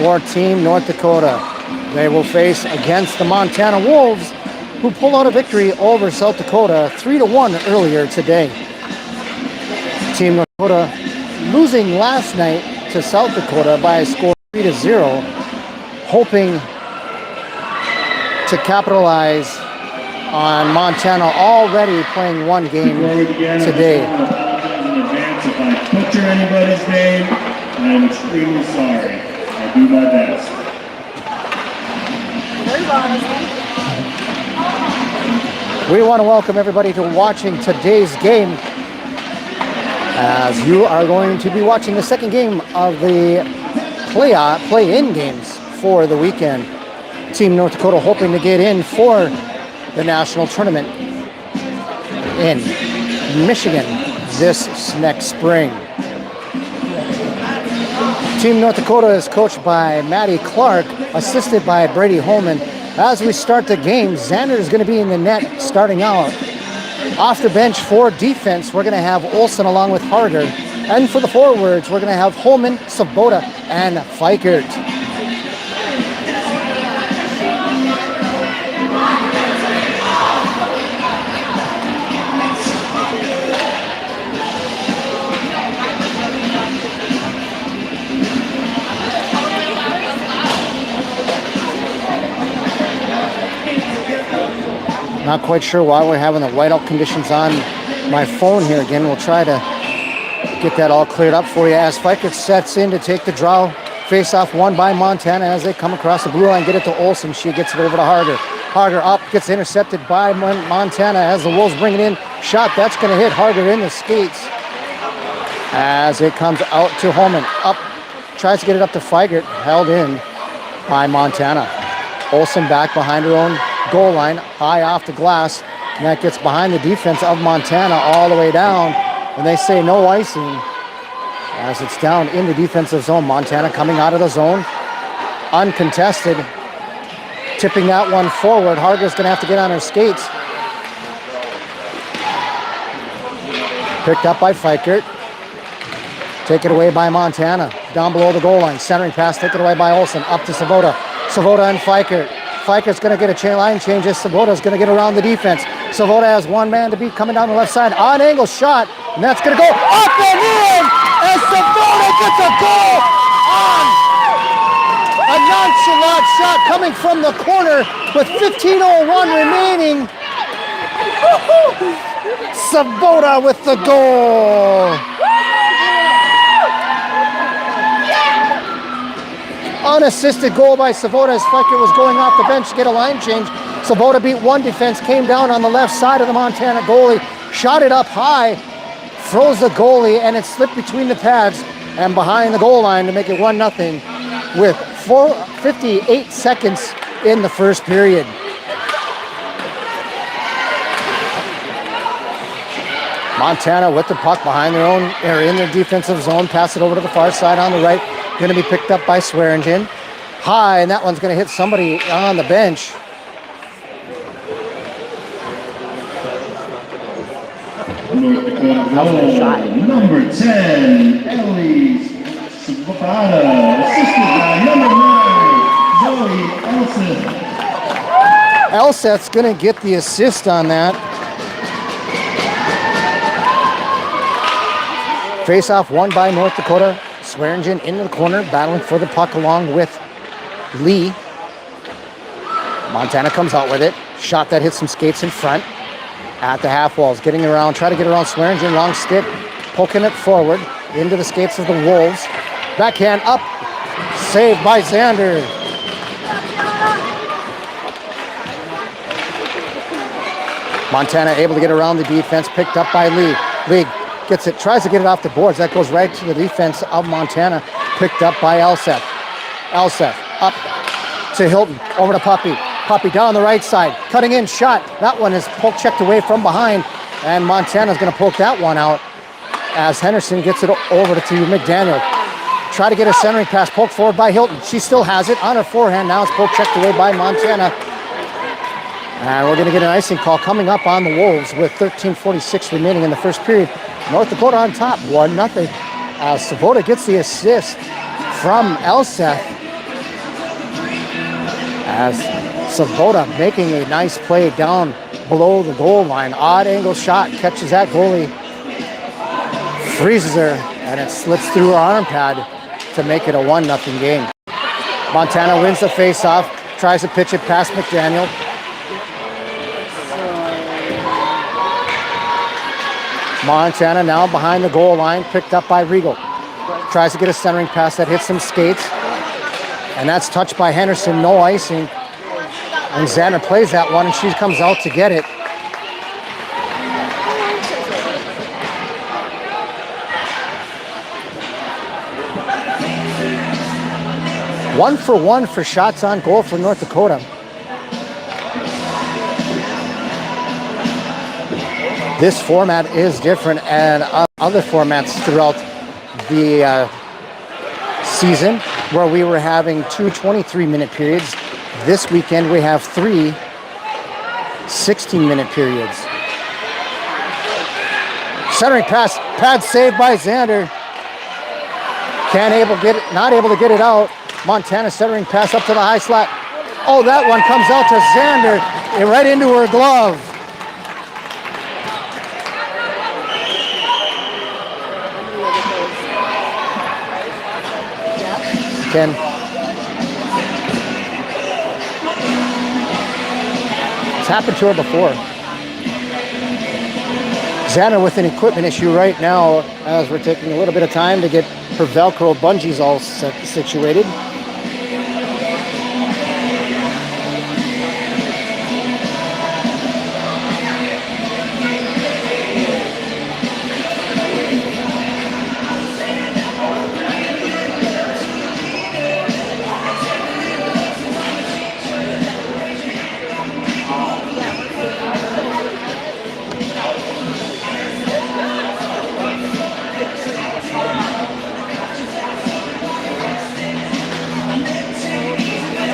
for Team North Dakota. They will face against the Montana Wolves, who pulled out a victory over South Dakota 3-1 earlier today. Team North Dakota losing last night to South Dakota by a score 3-0, hoping to capitalize on Montana already playing one game today. In advance, if I butcher anybody's name, I am extremely sorry. I do my best. We want to welcome everybody to watching today's game, as you are going to be watching the second game of the play-in games for the weekend. Team North Dakota hoping to get in for the national tournament in Michigan this next spring. Team North Dakota is coached by Maddie Clark, assisted by Brady Holman. As we start the game, Xander is going to be in the net starting out. Off the bench for defense, we're going to have Olsen along with Harder. And for the forwards, we're going to have Holman, Sabota, and Fikert. Not quite sure why we're having the whiteout conditions on my phone here again. We'll try to get that all cleared up for you as Fikert sets in to take the draw. Face-off won by Montana as they come across the blue line, get it to Olsen. She gets it over to Harder. Harder up, gets intercepted by Montana as the Wolves bring it in. Shot, that's going to hit Harder in the skates as it comes out to Holman. Up, tries to get it up to Fikert, held in by Montana. Olsen back behind her own goal line, high off the glass, and that gets behind the defense of Montana all the way down, and they say no icing as it's down in the defensive zone. Montana coming out of the zone, uncontested, tipping that one forward. Harder's going to have to get on her skates. Picked up by Fikert. Take it away by Montana. Down below the goal line, centering pass, taken away by Olsen, up to Sabota. Sabota and Fikert. Fikert's going to get a line change as Savota's going to get around the defense. Savota has one man to beat coming down the left side. On angle shot, and that's going to go up and in as Savota gets a goal on a nonchalant shot coming from the corner with 15:01 remaining. Savota with the goal. Unassisted goal by Savota as Fikert was going off the bench to get a line change. Savota beat one defense, came down on the left side of the Montana goalie, shot it up high, froze the goalie, and it slipped between the pads and behind the goal line to make it 1-0 with 58 seconds in the first period. Montana with the puck behind their own area in their defensive zone, pass it over to the far side on the right. Going to be picked up by Swearingen. High, and that one's going to hit somebody on the bench. North Dakota goal, number 10, Ellie Sabota, assisted by number 9, Zoe Elseth. Elseth's going to get the assist on that. Face-off won by North Dakota. Swearingen into the corner, battling for the puck along with Lee. Montana comes out with it. Shot that hits some skates in front at the half walls. Getting around, try to get around Swearingen. Wrong stick, poking it forward into the skates of the Wolves. Backhand up, saved by Xander. Montana able to get around the defense, picked up by Lee. Lee gets it, tries to get it off the boards. That goes right to the defense of Montana. Picked up by Elseth. Elseth up to Hilton, over to Puppy. Puppy down the right side, cutting in, shot. That one is checked away from behind, and Montana's going to poke that one out as Henderson gets it over to McDaniel. Try to get a centering pass, poked forward by Hilton. She still has it on her forehand. Now it's poke checked away by Montana. And we're going to get an icing call coming up on the Wolves with 13:46 remaining in the first period. North Dakota on top, 1-0. Savota gets the assist from Elseth As Sabota making a nice play down below the goal line. Odd angle shot, catches that goalie, freezes her, and it slips through her arm pad to make it a 1-0 game. Montana wins the faceoff, tries to pitch it past McDaniel. Montana now behind the goal line, picked up by Regal. Tries to get a centering pass that hits some skates. And that's touched by Henderson, no icing. And Xander plays that one, and she comes out to get it. One for one for shots on goal for North Dakota. This format is different and other formats throughout the season, where we were having 2 23-minute periods. This weekend we have 3 16-minute periods. Centering pass, pad saved by Xander. Not able to get it out. Montana centering pass up to the high slot. Oh, that one comes out to Xander, right into her glove. Ken. It's happened to her before. Xander with an equipment issue right now, as we're taking a little bit of time to get her Velcro bungees all situated.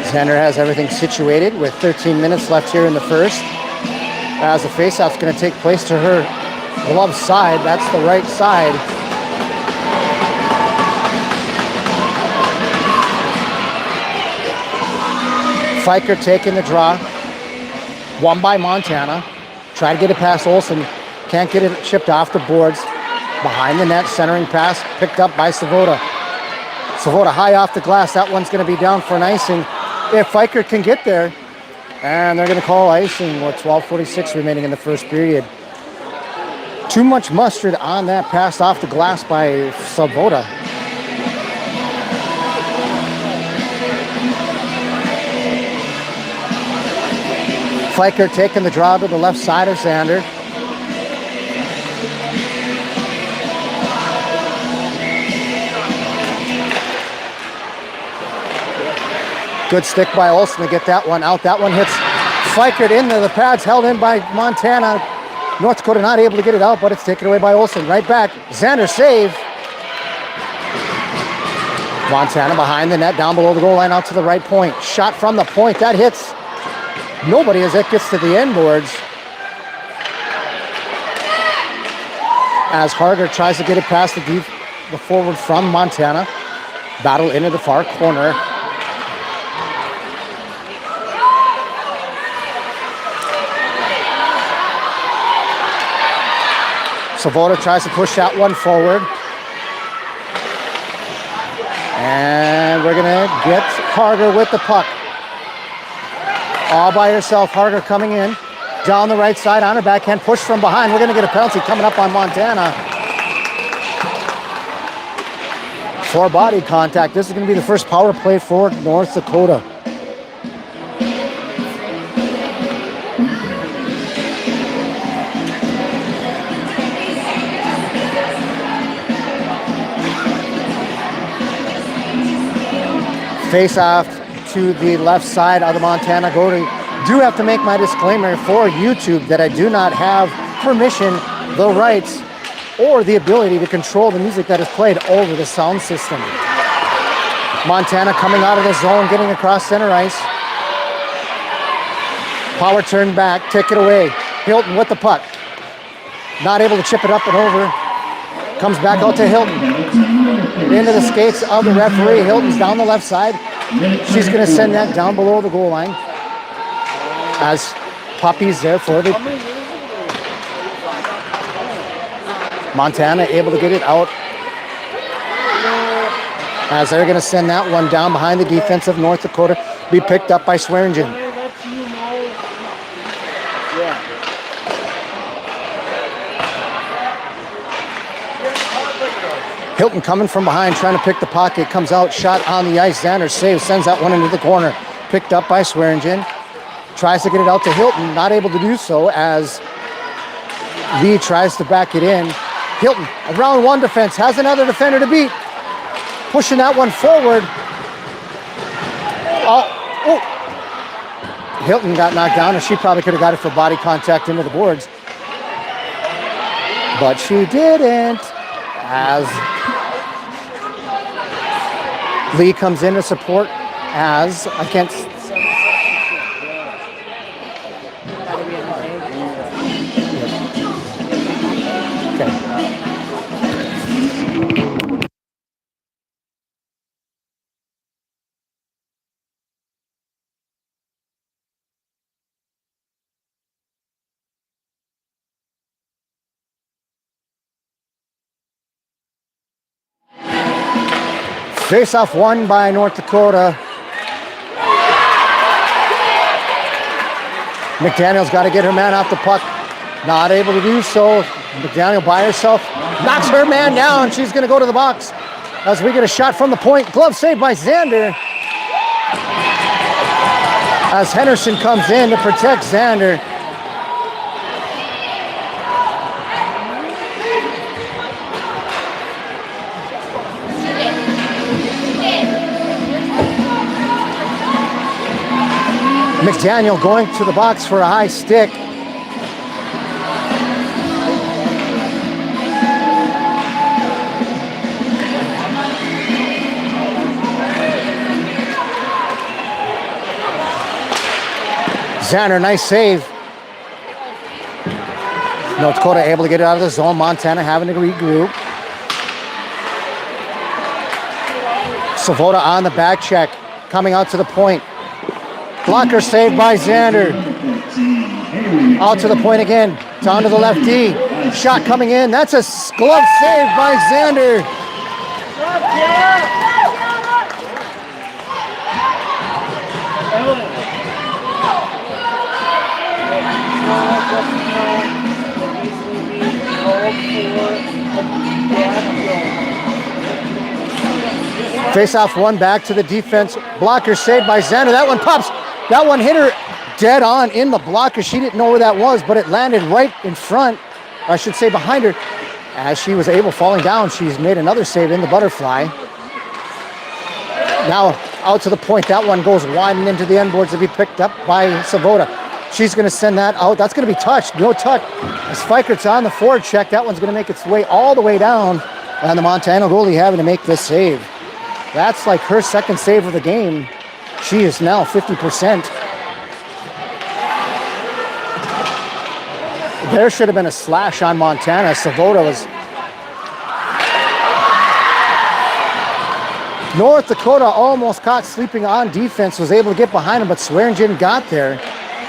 Xander has everything situated with 13 minutes left here in the first. As the faceoff's going to take place to her glove side. That's the right side. Fiker taking the draw. Won by Montana. Try to get it past Olsen. Can't get it chipped off the boards. Behind the net, centering pass picked up by Savota. Savota high off the glass. That one's going to be down for an icing if Fiker can get there. And they're going to call icing with 12:46 remaining in the first period. Too much mustard on that pass off the glass by Savota. Fiker taking the draw to the left side of Xander. Good stick by Olsen to get that one out. That one hits Fiker into the pads, held in by Montana. North Dakota not able to get it out, but it's taken away by Olsen. Right back. Xander save. Montana behind the net, down below the goal line, out to the right point. Shot from the point. That hits nobody as it gets to the end boards. As Harder tries to get it past the forward from Montana. Battle into the far corner. Savota tries to push that one forward. And we're going to get Harder with the puck. All by herself, Harder coming in. Down the right side on her backhand, push from behind. We're going to get a penalty coming up on Montana. For body contact. This is going to be the first power play for North Dakota. Face off to the left side of the Montana goalie. Do have to make my disclaimer for YouTube that I do not have permission, the rights, or the ability to control the music that is played over the sound system. Montana coming out of the zone, getting across center ice. Power turn back, take it away. Hilton with the puck. Not able to chip it up and over. Comes back out to Hilton. Into the skates of the referee. Hilton's down the left side. She's going to send that down below the goal line as Puppy's there for the Montana able to get it out as they're going to send that one down behind the defense of North Dakota, be picked up by Swearingen. Hilton coming from behind, trying to pick the pocket, comes out, shot on the ice. Xander saves, sends that one into the corner. Picked up by Swearingen. Tries to get it out to Hilton, not able to do so as Lee tries to back it in. Hilton, around one defense, has another defender to beat. Pushing that one forward. Oh. Hilton got knocked down, and she probably could have got it for body contact into the boards. But she didn't, as Lee comes in to support as, I can't... Okay. Face-off won by North Dakota. McDaniel's got to get her man off the puck. Not able to do so. McDaniel by herself knocks her man down. She's going to go to the box as we get a shot from the point. Glove saved by Xander. As Henderson comes in to protect Xander. McDaniel going to the box for a high stick. Xander, nice save. North Dakota able to get it out of the zone. Montana having to regroup. Savoda on the back check, coming out to the point. Blocker saved by Xander. Out to the point again. Down to the left D. Shot coming in. That's a glove save by Xander. Face-off one back to the defense. Blocker saved by Xander. That one pops. That one hit her dead on in the blocker. She didn't know where that was, but it landed right in front, or I should say behind her. As she was able, falling down, she's made another save in the butterfly. Now out to the point. That one goes winding into the end boards to be picked up by Savoda. She's going to send that out. That's going to be touched. No touch. As Fikert's on the forward check, that one's going to make its way all the way down. And the Montana goalie having to make this save. That's like her second save of the game. She is now 50%. There should have been a slash on Montana. Savoda was... North Dakota almost caught sleeping on defense, was able to get behind him, but Swearingen got there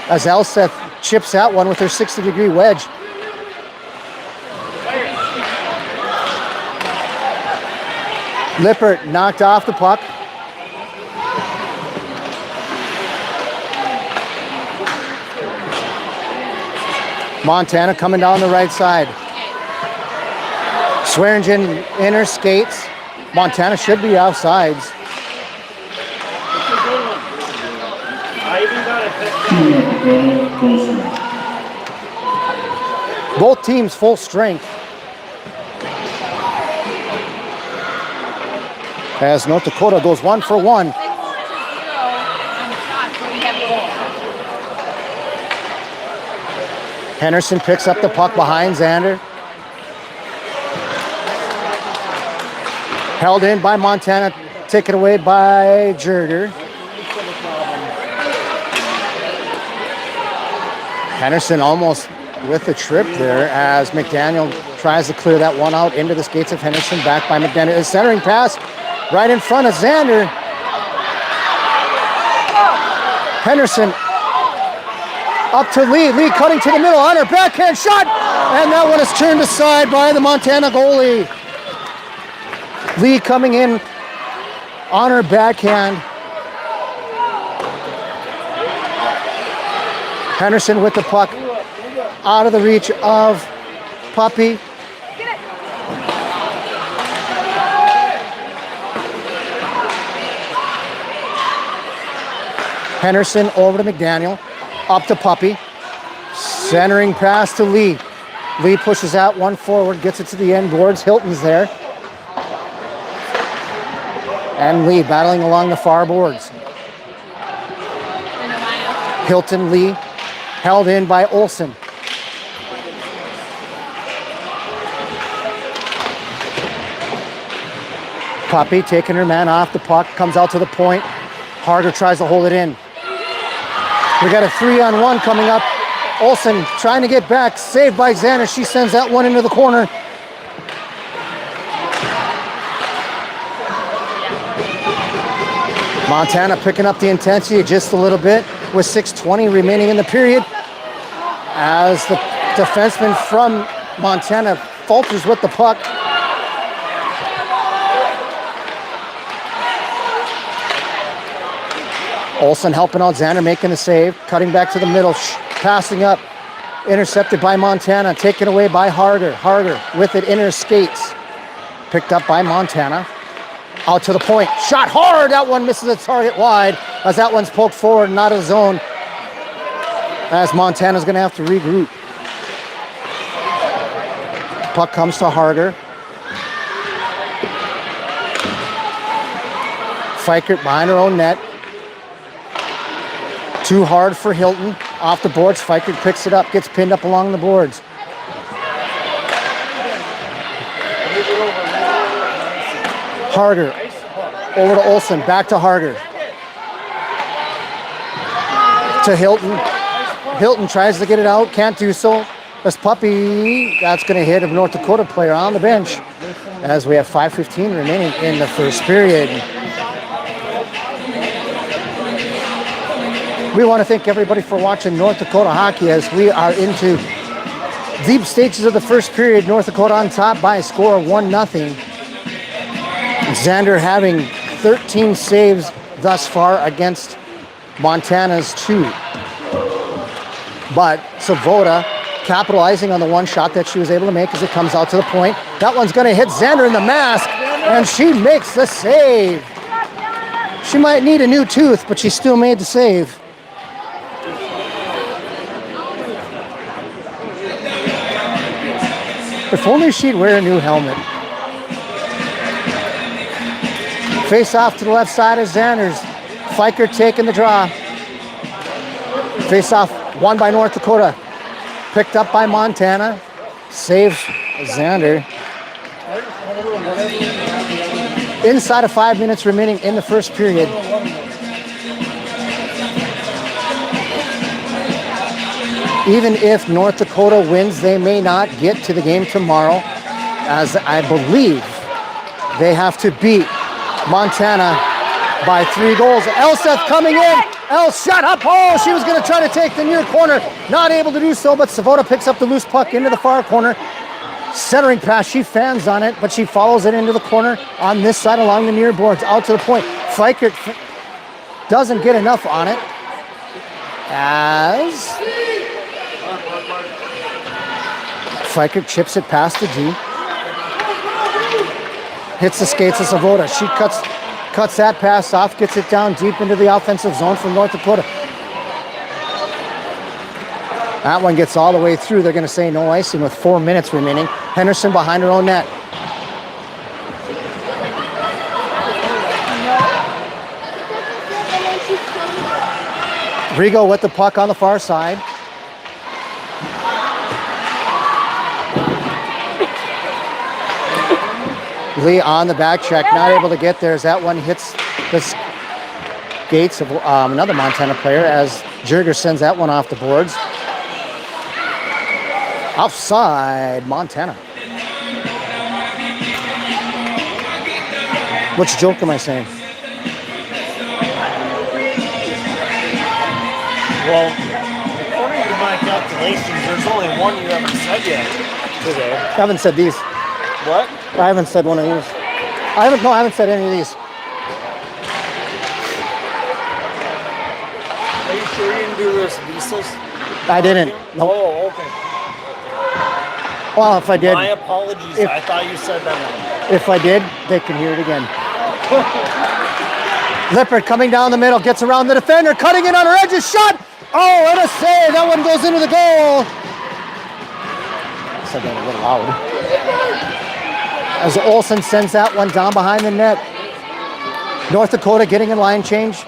as Elseth chips that one with her 60-degree wedge. Lippert knocked off the puck. Montana coming down the right side. Swearingen in her skates. Montana should be offsides. Both teams full strength. As North Dakota goes 1 for 1. Henderson picks up the puck behind Xander. Held in by Montana, taken away by Jerger. Henderson almost with the trip there as McDaniel tries to clear that one out into the skates of Henderson, back by McDaniel. A centering pass right in front of Xander. Henderson up to Lee. Lee cutting to the middle on her backhand shot. And that one is turned aside by the Montana goalie. Lee coming in on her backhand. Henderson with the puck out of the reach of Puppy. Henderson over to McDaniel. Up to Puppy. Centering pass to Lee. Lee pushes out one forward, gets it to the end boards. Hilton's there. And Lee battling along the far boards. Hilton, Lee, held in by Olsen. Puppy taking her man off the puck, comes out to the point. Harder tries to hold it in. We got a 3-on-1 coming up. Olsen trying to get back, saved by Xander. She sends that one into the corner. Montana picking up the intensity just a little bit with 6:20 remaining in the period. As the defenseman from Montana falters with the puck. Olsen helping out Xander, making the save, cutting back to the middle, passing up, intercepted by Montana, taken away by Harder. Harder with it in her skates, picked up by Montana. Out to the point, shot hard, that one misses the target wide, as that one's poked forward and out of zone, as Montana's gonna have to regroup. Puck comes to Harder. Fikert behind her own net. Too hard for Hilton. Off the boards, Fikert picks it up, gets pinned up along the boards. Harder. Over to Olsen, back to Harder. To Hilton. Hilton tries to get it out, can't do so. This Puppy, that's going to hit a North Dakota player on the bench as we have 5:15 remaining in the first period. We want to thank everybody for watching North Dakota hockey as we are into deep stages of the first period. North Dakota on top by a score of 1-0. Xander having 13 saves thus far against Montana's 2. But Savoda capitalizing on the one shot that she was able to make as it comes out to the point. That one's going to hit Xander in the mask, and she makes the save. She might need a new tooth, but she still made the save. If only she'd wear a new helmet. Face off to the left side of Xander's. Fikert taking the draw. Face off won by North Dakota. Picked up by Montana. Saves Xander. Inside of 5 minutes remaining in the first period. Even if North Dakota wins, they may not get to the game tomorrow, as I believe they have to beat Montana by 3 goals. Elseth coming in. Els shot up. Oh, she was going to try to take the near corner. Not able to do so, but Savoda picks up the loose puck into the far corner. Centering pass. She fans on it, but she follows it into the corner on this side along the near boards. Out to the point. Fikert doesn't get enough on it. As Fikert chips it past the D. Hits the skates of Savoda. She cuts that pass off, gets it down deep into the offensive zone from North Dakota. That one gets all the way through. They're going to say no icing with 4 minutes remaining. Henderson behind her own net. Rigo with the puck on the far side. Lee on the back check, not able to get there as that one hits the skates of another Montana player as Jurger sends that one off the boards. Offside, Montana. Which joke am I saying? Well, according to my calculations, there's only one you haven't said yet today. I haven't said these. What? I haven't said one of these. I haven't said any of these. Are you sure you didn't do this visas? I didn't. Nope. Oh, okay. Well, if I did, My apologies. I thought you said that one. if I did, they can hear it again. Lippert coming down the middle, gets around the defender, cutting in on her edges, shot! Oh, and a save! That one goes into the goal! I said that a little loud. As Olsen sends that one down behind the net. North Dakota getting in line change.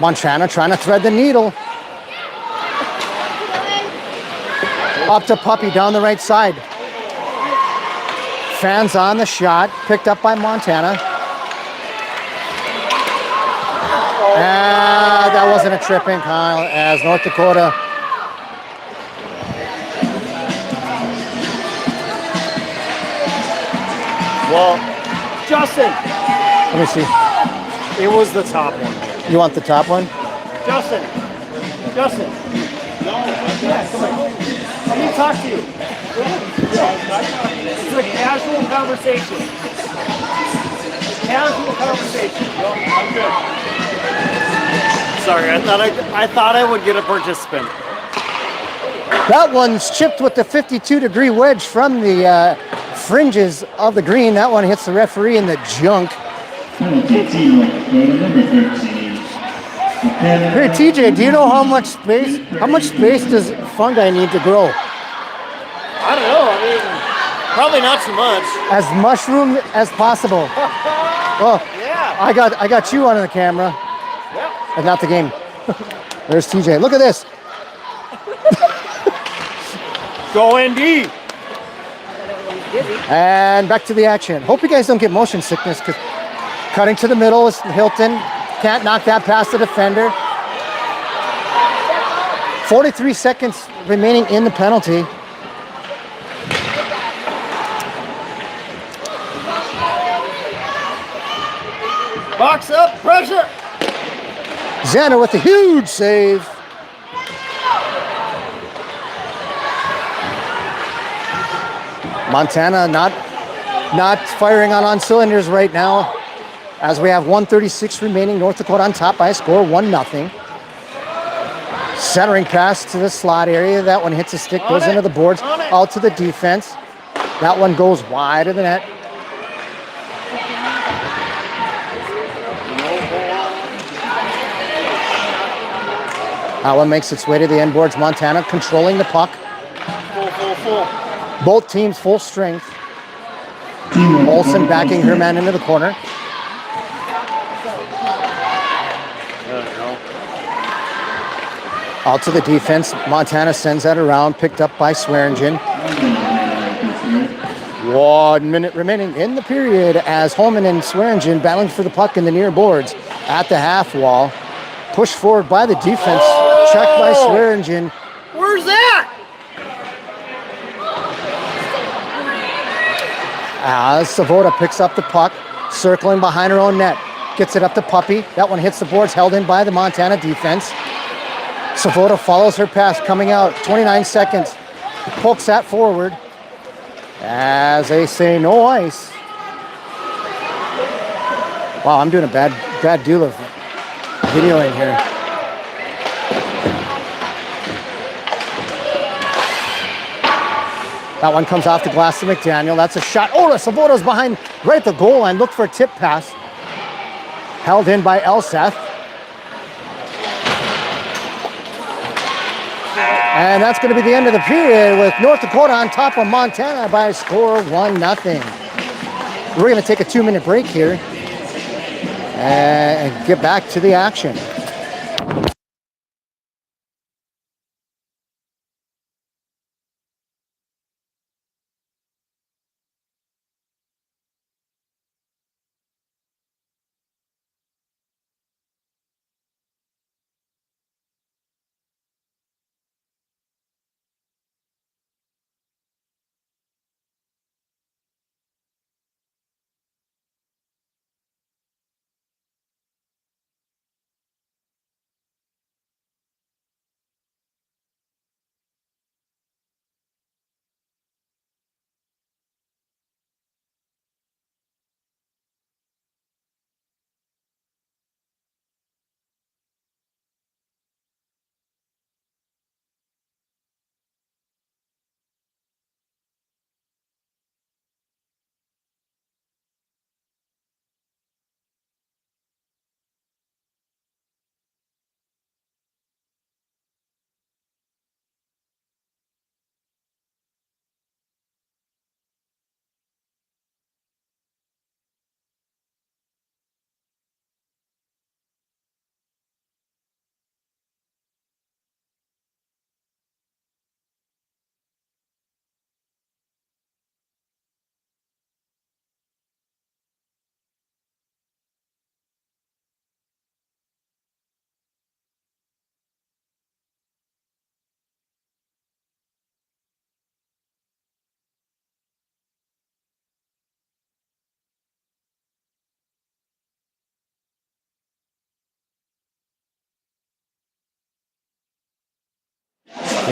Montana trying to thread the needle. Up to Puppy down the right side. Fans on the shot, picked up by Montana. That wasn't a tripping, Kyle, as North Dakota. Well, Justin, Let me see. it was the top one. You want the top one? Justin. No. Yeah, come on. Let me talk to you. This is a casual conversation. Casual conversation. No, I'm good. Sorry, I thought I would get a participant. That one's chipped with the 52-degree wedge from the fringes of the green. That one hits the referee in the junk. Penalty team, North Dakota, number 13. Hey TJ, do you know how much space does fungi need to grow? I don't know. I mean, probably not too much. As mushroom as possible. Oh, Yeah. I got you on the camera, Yep. but not the game. There's TJ. Look at this. Go ND. And back to the action. Hope you guys don't get motion sickness, because cutting to the middle is Hilton. Can't knock that past the defender. 43 seconds remaining in the penalty. Box up, pressure. Xander with a huge save. Montana not firing on cylinders right now, as we have 1:36 remaining. North Dakota on top by a score 1-0. Centering pass to the slot area. That one hits a stick, goes into the boards, out to the defense. That one goes wide of the net. That one makes its way to the end boards. Montana controlling the puck. Full. Both teams full strength. Team North Olsen Dakota, backing her man into the corner. Out to the defense. Montana sends that around, picked up by Swearingen. 1 minute remaining in the period as Holman and Swearingen battling for the puck in the near boards at the half wall. Pushed forward by the defense. Checked by Swearingen. Where's that? As Savoda picks up the puck, circling behind her own net. Gets it up to Puppy. That one hits the boards, held in by the Montana defense. Savoda follows her pass, coming out, 29 seconds. Pokes that forward. As they say, no ice. Wow, I'm doing a bad deal of videoing here. That one comes off the glass to McDaniel. That's a shot. Oh, Savoda's behind right at the goal line. Look for a tip pass. Held in by Elseth. And that's going to be the end of the period with North Dakota on top of Montana by a score 1-0. We're going to take a 2-minute break here and get back to the action.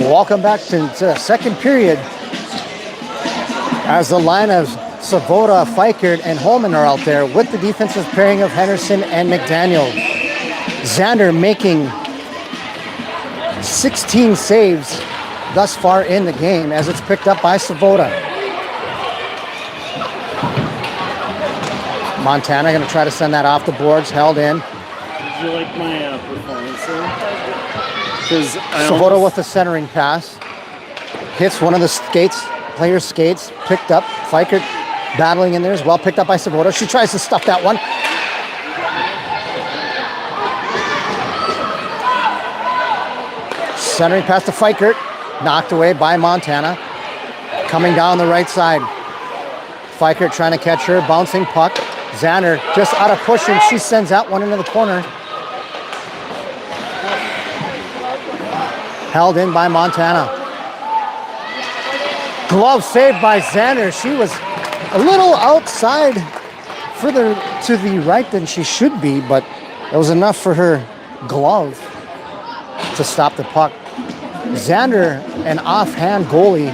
Welcome back to the second period as the line of Savoda, Fikert, and Holman are out there with the defensive pairing of Henderson and McDaniel. Xander making 16 saves thus far in the game as it's picked up by Savoda. Montana going to try to send that off the boards, held in. Did you like my performance there? Savoda with the centering pass. Hits one of the player's skates, picked up. Fikert battling in there as well, picked up by Savoda. She tries to stuff that one. Centering pass to Fikert, knocked away by Montana. Coming down the right side. Fikert trying to catch her, bouncing puck. Xander just out of pushing, she sends that one into the corner. Held in by Montana. Glove saved by Xander. She was a little outside, further to the right than she should be, but it was enough for her glove to stop the puck. Xander, an offhand goalie.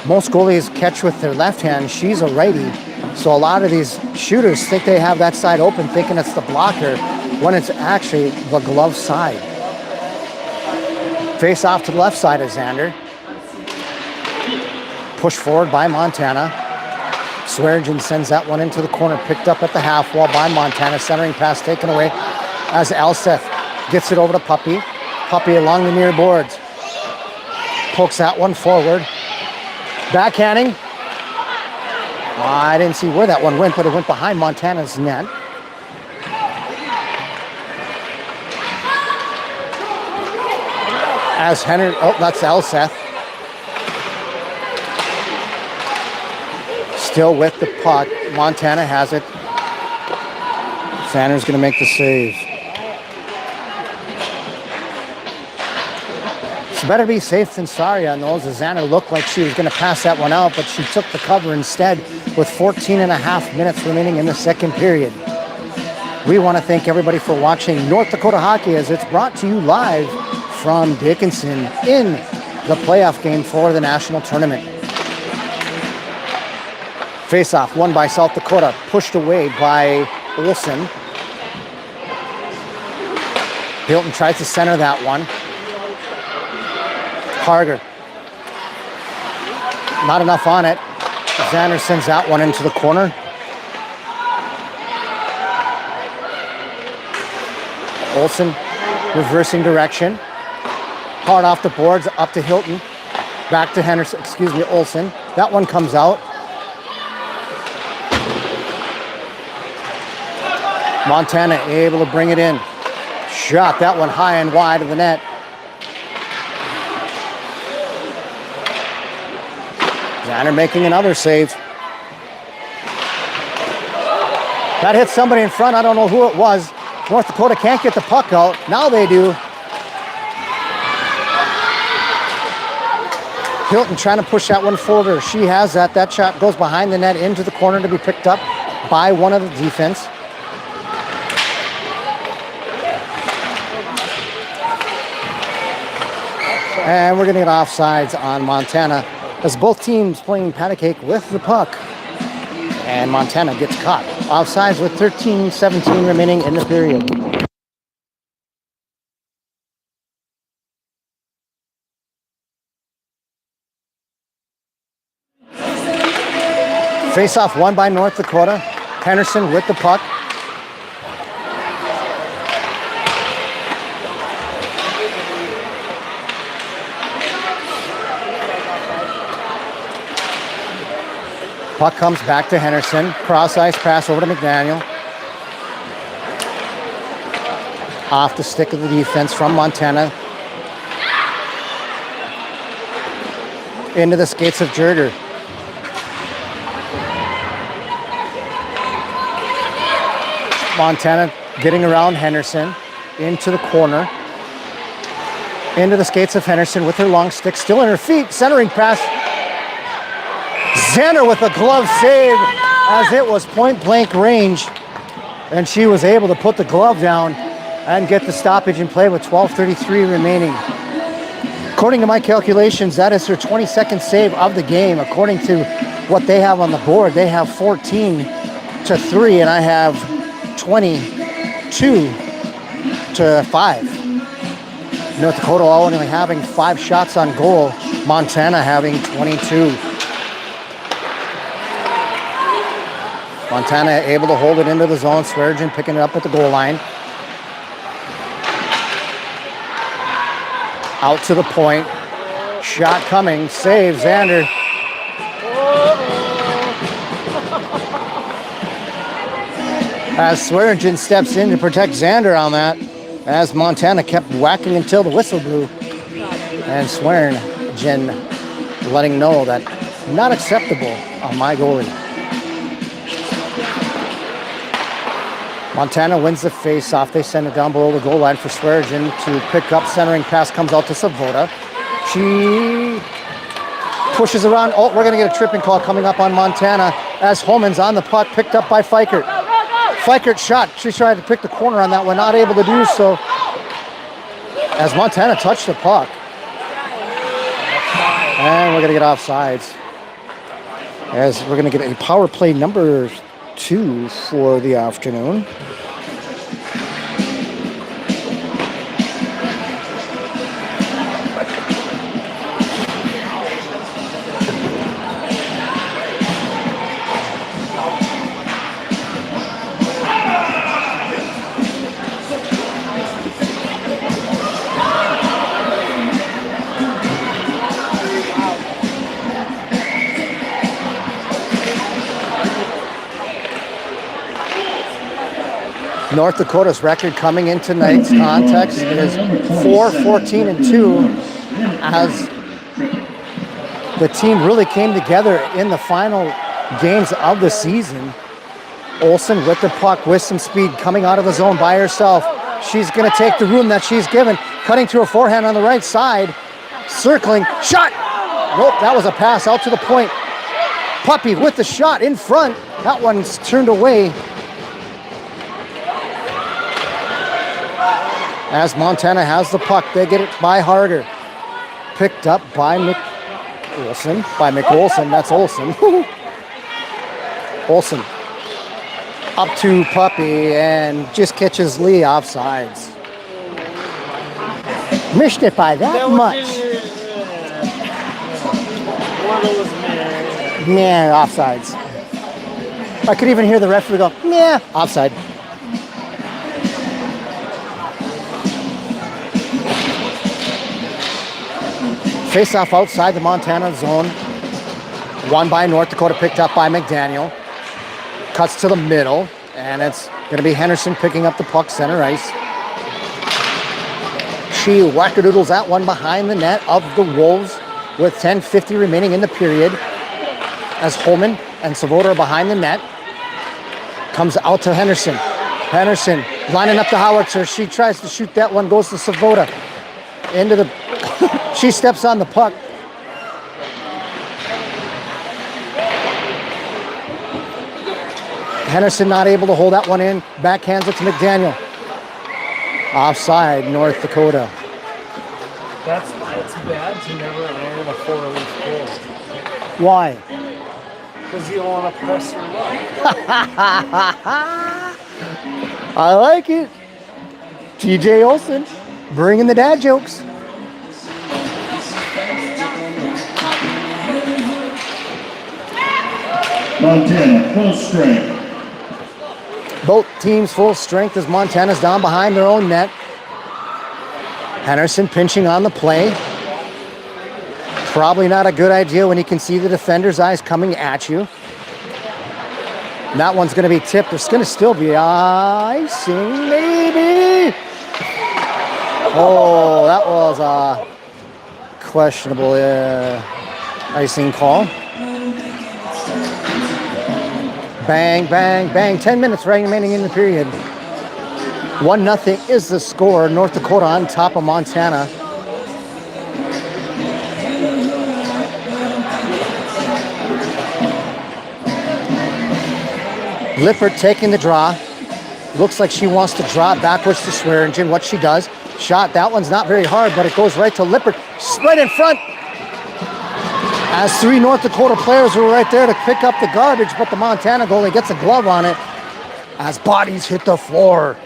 Most goalies catch with their left hand. She's a righty. So a lot of these shooters think they have that side open, thinking it's the blocker, when it's actually the glove side. Face off to the left side of Xander. Push forward by Montana. Swearinger sends that one into the corner, picked up at the half wall by Montana. Centering pass taken away as Elseth gets it over to Puppy. Puppy along the near boards. Pokes that one forward. Backhanding. I didn't see where that one went, but it went behind Montana's net. As Henry, oh, that's Elseth. Still with the puck. Montana has it. Xander's going to make the save. It's better be safe than sorry on those, as Xander looked like she was going to pass that one out, but she took the cover instead with 14 and a half minutes remaining in the second period. We want to thank everybody for watching North Dakota Hockey, as it's brought to you live from Dickinson in the playoff game for the national tournament. Face-off won by South Dakota, pushed away by Olsen. Hilton tries to center that one. Harger. Not enough on it. Xander sends that one into the corner. Olsen reversing direction. Hard off the boards, up to Hilton. Back to Henderson, Olsen. That one comes out. Montana able to bring it in. Shot that one high and wide of the net. Xander making another save. That hit somebody in front. I don't know who it was. North Dakota can't get the puck out. Now they do. Hilton trying to push that one forward. She has that. That shot goes behind the net into the corner to be picked up by one of the defense. And we're going to get offsides on Montana, as both teams playing patty cake with the puck. And Montana gets caught. Offsides with 13:17 remaining in the period. Face-off won by North Dakota. Henderson with the puck. Puck comes back to Henderson. Cross-ice pass over to McDaniel. Off the stick of the defense from Montana. Into the skates of Jerger. Montana getting around Henderson. Into the corner. Into the skates of Henderson with her long stick still in her feet. Centering pass. Xander with a glove save, as it was point-blank range, and she was able to put the glove down and get the stoppage in play with 12:33 remaining. According to my calculations, that is her 22nd save of the game. According to what they have on the board, they have 14-3, and I have 22-5. North Dakota only having 5 shots on goal. Montana having 22. Montana able to hold it into the zone. Swearinger picking it up at the goal line. Out to the point. Shot coming. Save. Xander. As Swearinger steps in to protect Xander on that. As Montana kept whacking until the whistle blew. And Swearinger letting know that not acceptable on my goalie. Montana wins the face-off. They send it down below the goal line for Swearinger to pick up. Centering pass comes out to Svoboda. She pushes around. Oh, we're going to get a tripping call coming up on Montana as Holman's on the puck, picked up by Fikert. Fikert shot. She tried to pick the corner on that one, not able to do so. As Montana touched the puck. And we're going to get offsides. As we're going to get a power play number 2 for the afternoon. North Dakota's record coming in tonight's context is 4-14-2 as the team really came together in the final games of the season. Olsen with the puck with some speed coming out of the zone by herself. She's going to take the room that she's given, cutting to her forehand on the right side, circling, shot! Nope, that was a pass out to the point. Puppy with the shot in front. That one's turned away. As Montana has the puck, they get it by Harder. Picked up by Olsen. That's Olsen. Olsen up to Puppy and just catches Lee offsides. Missed it by that much. Yeah, offsides. I could even hear the referee go, yeah, offside. Face-off outside the Montana zone. Won by North Dakota, picked up by McDaniel. Cuts to the middle, and it's going to be Henderson picking up the puck center ice. She wackadoodles that one behind the net of the Wolves with 10:50 remaining in the period. As Holman and Svoboda are behind the net. Comes out to Henderson. Henderson lining up the howitzer. She tries to shoot that one, goes to Svoboda. Into the... She steps on the puck. Henderson not able to hold that one in. Backhands it to McDaniel. Offside, North Dakota. That's bad to never iron a 4-leaf goal. Why? Because you don't want to press your luck. I like it. TJ Olsen, bringing the dad jokes. Montana, full strength. Both teams full strength as Montana's down behind their own net. Henderson pinching on the play. Probably not a good idea when you can see the defender's eyes coming at you. And that one's going to be tipped. There's going to still be icing, maybe. Oh, that was a questionable icing call. Bang, bang, bang. 10 minutes remaining in the period. 1-0 is the score. North Dakota on top of Montana. Lippert taking the draw. Looks like she wants to drop backwards to Swearingen. What she does, shot, that one's not very hard, but it goes right to Lippert, right in front. As 3 North Dakota players were right there to pick up the garbage, but the Montana goalie gets a glove on it as bodies hit the floor.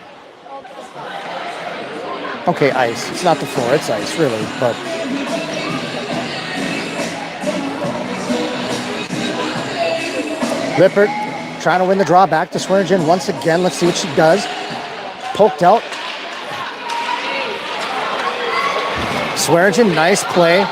Okay, ice. It's not the floor, it's ice, really, but... Lippert trying to win the draw back to Swearingen once again. Let's see what she does. Poked out. Swearingen, nice play.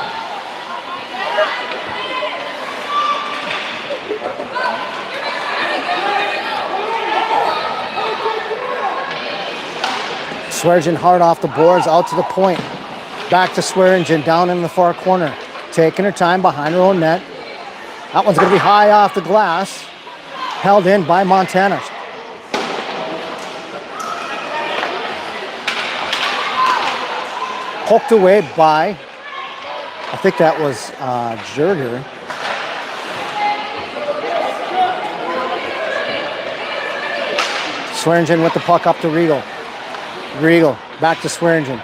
Swearingen hard off the boards, out to the point. Back to Swearingen, down in the far corner. Taking her time behind her own net. That one's going to be high off the glass. Held in by Montana. Poked away by, I think that was Jerger. Swearingen with the puck up to Riegel. Riegel back to Swearingen.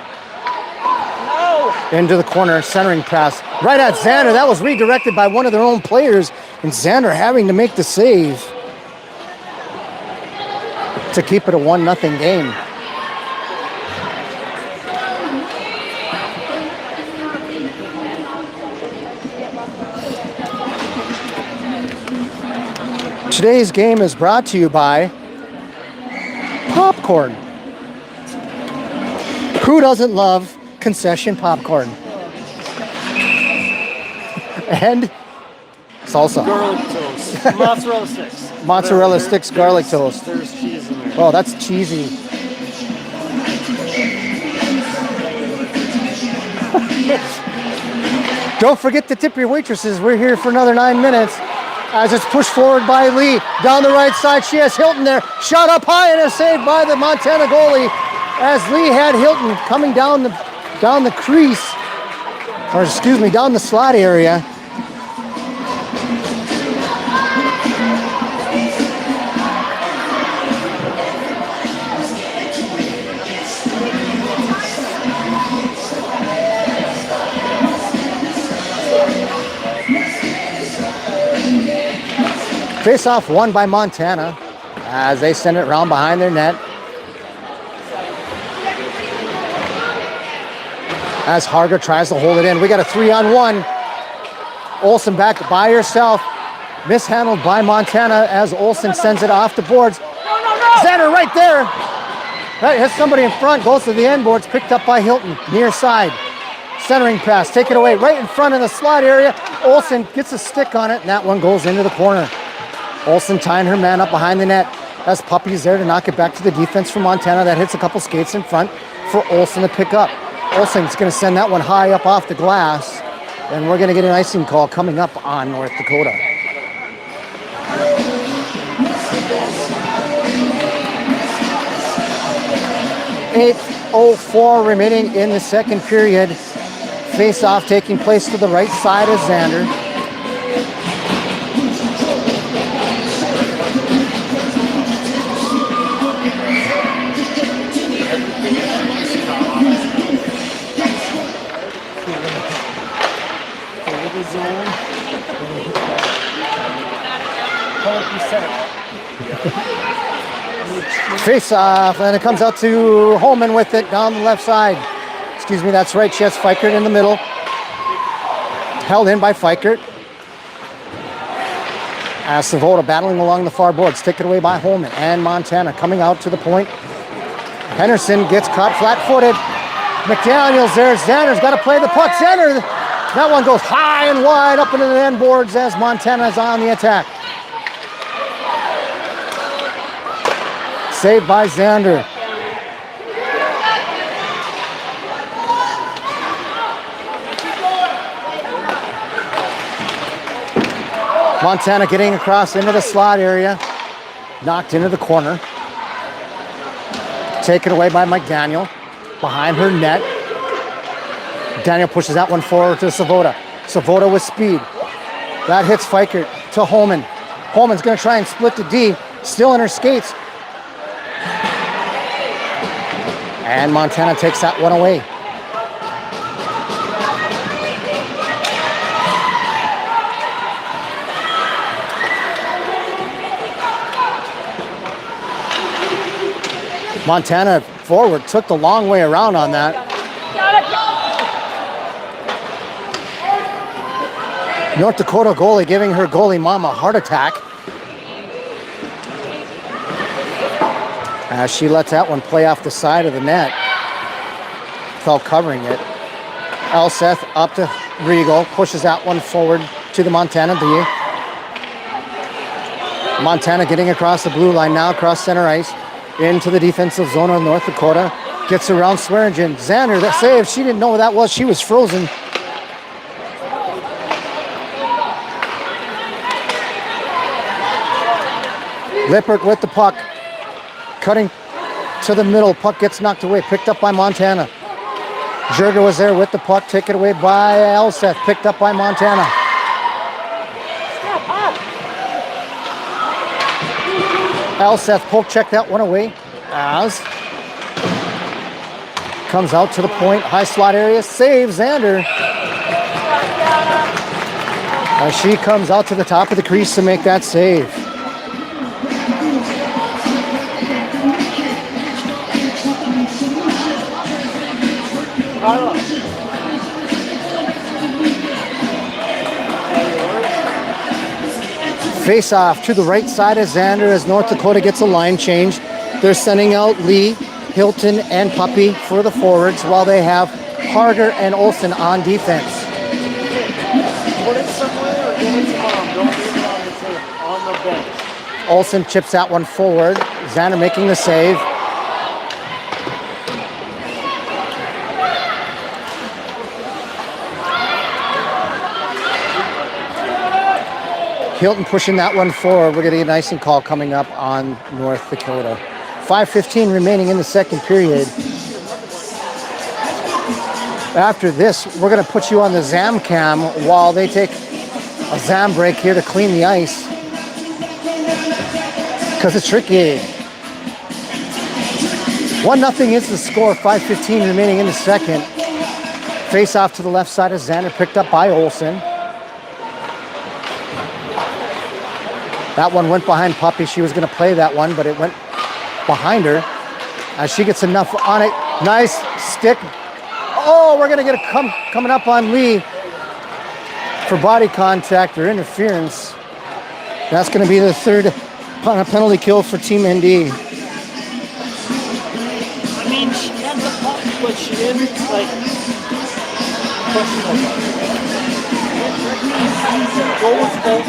Into the corner, centering pass. Right at Xander. That was redirected by one of their own players. And Xander having to make the save to keep it a 1-0 game. Today's game is brought to you by popcorn. Who doesn't love concession popcorn? And salsa. Garlic toast. Mozzarella sticks. Mozzarella sticks, garlic toast. There's cheese in there. Oh, that's cheesy. Don't forget to tip your waitresses. We're here for another 9 minutes. As it's pushed forward by Lee. Down the right side, she has Hilton there. Shot up high and a save by the Montana goalie. As Lee had Hilton coming down the crease. Or excuse me, down the slot area. Face-off won by Montana as they send it around behind their net. As Harger tries to hold it in. We got a 3-on-1. Olsen back by herself. Mishandled by Montana as Olsen sends it off the boards. Xander right there. That hits somebody in front, goes to the end boards, picked up by Hilton, near side. Centering pass, take it away right in front of the slot area. Olsen gets a stick on it, and that one goes into the corner. Olsen tying her man up behind the net as Puppy's there to knock it back to the defense from Montana. That hits a couple skates in front for Olsen to pick up. Olsen's going to send that one high up off the glass, and we're going to get an icing call coming up on North Dakota. .0804 remaining in the second period. Face-off taking place to the right side of Xander. Face off, and it comes out to Holman with it down the left side. Excuse me, that's right. She has Fikert in the middle. Held in by Fikert. As Savoda battling along the far boards, taken away by Holman and Montana coming out to the point. Henderson gets caught flat-footed. McDaniel's there. Xander's got to play the puck. Xander, that one goes high and wide up into the end boards as Montana's on the attack. Saved by Xander. Montana getting across into the slot area. Knocked into the corner. Taken away by McDaniel. Behind her net. Daniel pushes that one forward to Savoda. Savoda with speed. That hits Fikert to Holman. Holman's going to try and split the D. Still in her skates. And Montana takes that one away. Montana forward took the long way around on that. North Dakota goalie giving her goalie mom a heart attack as she lets that one play off the side of the net without covering it. Elseth up to Regal, pushes that one forward to the Montana D. Montana getting across the blue line now, across center ice, into the defensive zone of North Dakota. Gets around Swearingen. Xander, that save, she didn't know what that was. She was frozen. Lippert with the puck. Cutting to the middle. Puck gets knocked away. Picked up by Montana. Jurga was there with the puck. Taken away by Elseth. Picked up by Montana. Elseth poke check that one away as comes out to the point, high slot area, saves Xander. As she comes out to the top of the crease to make that save. Face off to the right side of Xander as North Dakota gets a line change. They're sending out Lee, Hilton, and Puppy for the forwards while they have Harder and Olsen on defense. Put it somewhere or give it to mom. Don't leave it on the bench. Olsen chips that one forward. Xander making the save. Hilton pushing that one forward. We're getting an icing call coming up on North Dakota. 5:15 remaining in the second period. After this, we're going to put you on the Zam Cam while they take a Zam break here to clean the ice. Because it's tricky. 1-0 is the score. 5:15 remaining in the second. Face off to the left side of Xander, picked up by Olsen. That one went behind Puppy. She was going to play that one, but it went behind her. As she gets enough on it. Nice stick. Oh, we're going to get a coming up on Lee for body contact or interference. That's going to be the third penalty kill for Team ND. I mean, she had the puck, but she didn't, go with both.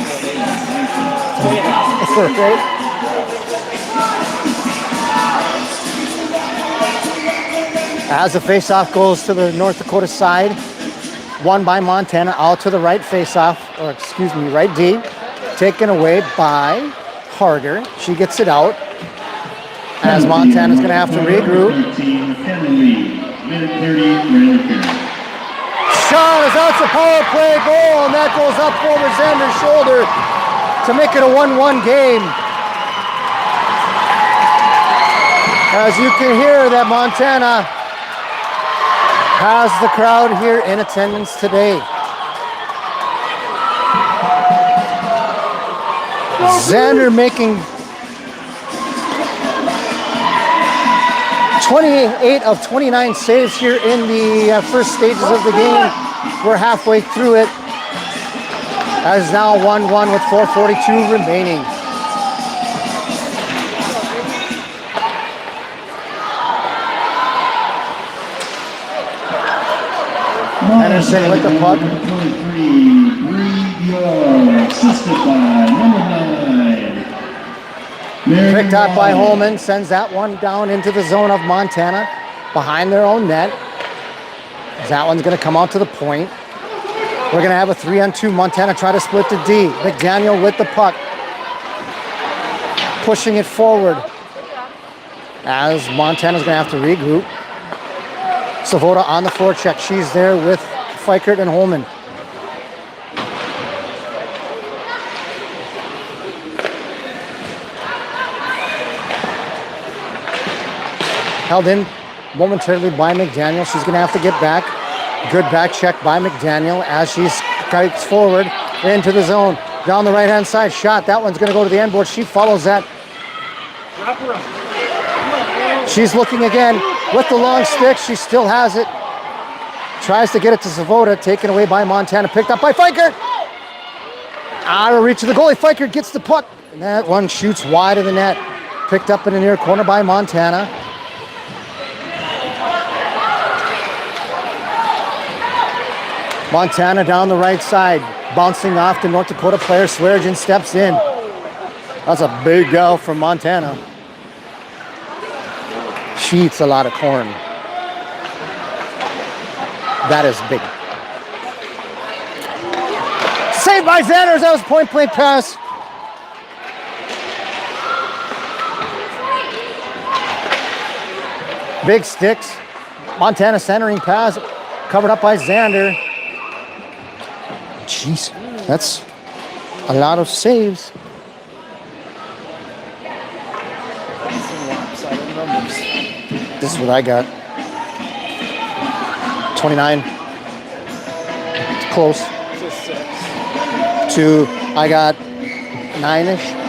Right? As the face-off goes to the North Dakota side, won by Montana, out to the right face-off, or excuse me, right D, taken away by Harder. She gets it out, as Montana's going to have to regroup. Shot is out to power play goal, and that goes up over Xander's shoulder to make it a 1-1 game. As you can hear that Montana has the crowd here in attendance today. Xander making 28 of 29 saves here in the first stages of the game. We're halfway through it. As now 1-1 with 4:42 remaining. Henderson with the puck. Assisted by number 9. Picked up by Holman, sends that one down into the zone of Montana, behind their own net. That one's going to come out to the point. We're going to have a 3-on-2. Montana try to split the D. McDaniel with the puck, pushing it forward. As Montana's going to have to regroup. Savoda on the forecheck. She's there with Fikert and Holman. Held in momentarily by McDaniel. She's going to have to get back. Good back check by McDaniel as she strikes forward into the zone. Down the right-hand side, shot. That one's going to go to the end board. She follows that. She's looking again with the long stick. She still has it. Tries to get it to Svoboda. Taken away by Montana. Picked up by Fikert. Out of reach of the goalie. Fikert gets the puck. And that one shoots wide of the net. Picked up in the near corner by Montana. Montana down the right side. Bouncing off the North Dakota player. Swearigan steps in. That's a big gal from Montana. She eats a lot of corn. That is big. Saved by Xanders. That was point blank pass. Big sticks. Montana centering pass. Covered up by Xander. Jeez, that's a lot of saves. This is what I got. 29. It's close. To, I got 9-ish.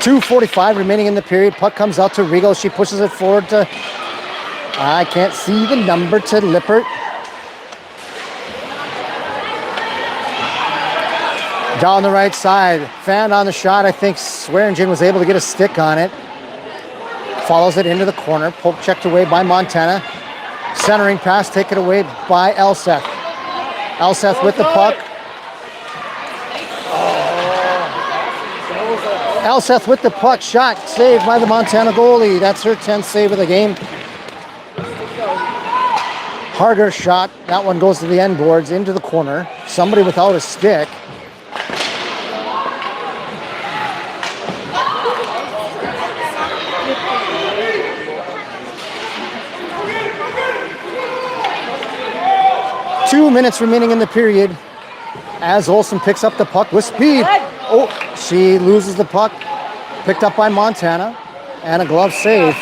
2:45 remaining in the period. Puck comes out to Riegel. She pushes it forward to, I can't see the number, to Lippert. Down the right side. Fan on the shot. I think Swearingen was able to get a stick on it. Follows it into the corner. Poke checked away by Montana. Centering pass taken away by Elseth. Elseth with the puck. Elseth with the puck. Shot saved by the Montana goalie. That's her 10th save of the game. Harder shot. That one goes to the end boards into the corner. Somebody without a stick. Two minutes remaining in the period as Olsen picks up the puck with speed. Oh, she loses the puck. Picked up by Montana and a glove save.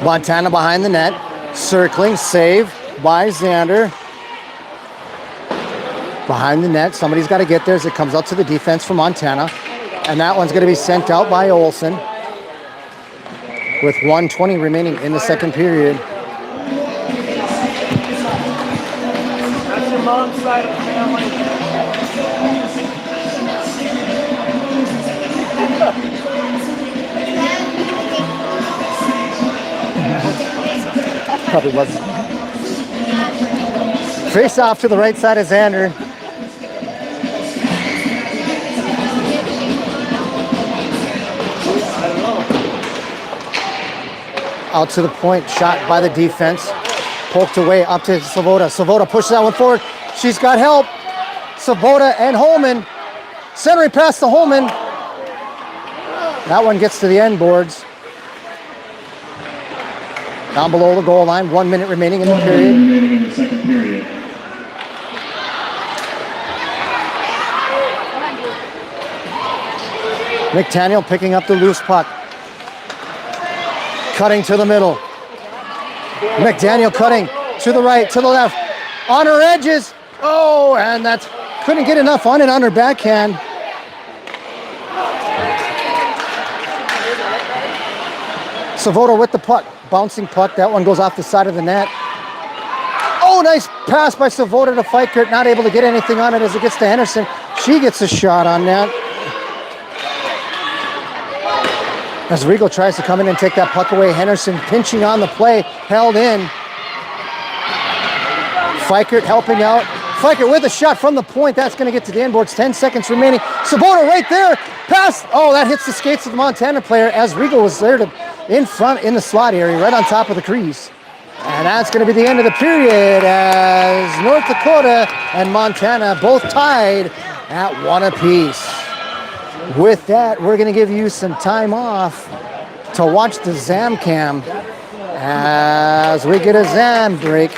Montana behind the net, circling, save by Xander. Behind the net, somebody's got to get there as it comes out to the defense for Montana. And that one's going to be sent out by Olsen with 1:20 remaining in the second period. That's your mom's side of the family. Probably was. Face off to the right side of Xander. Out to the point, shot by the defense. Poked away up to Svoboda. Svoboda pushes that one forward. She's got help. Svoboda and Holman. Centering pass to Holman. That one gets to the end boards. Down below the goal line, 1 minute remaining in the period. Remaining in the second period. McDaniel picking up the loose puck. Cutting to the middle. McDaniel cutting to the right, to the left. On her edges. Oh, and that couldn't get enough on it on her backhand. Svoboda with the puck. Bouncing puck. That one goes off the side of the net. Oh, nice pass by Svoboda to Fikert. Not able to get anything on it as it gets to Henderson. She gets a shot on that. As Riegel tries to come in and take that puck away. Henderson pinching on the play. Held in. Fikert helping out. Fleicher with a shot from the point. That's going to get to the inboards. 10 seconds remaining. Sabota right there. Pass. Oh, that hits the skates of the Montana player as Regal was there in front in the slot area, right on top of the crease. And that's going to be the end of the period as North Dakota and Montana both tied at 1 apiece. With that, we're going to give you some time off to watch the ZamCam as we get a Zam break,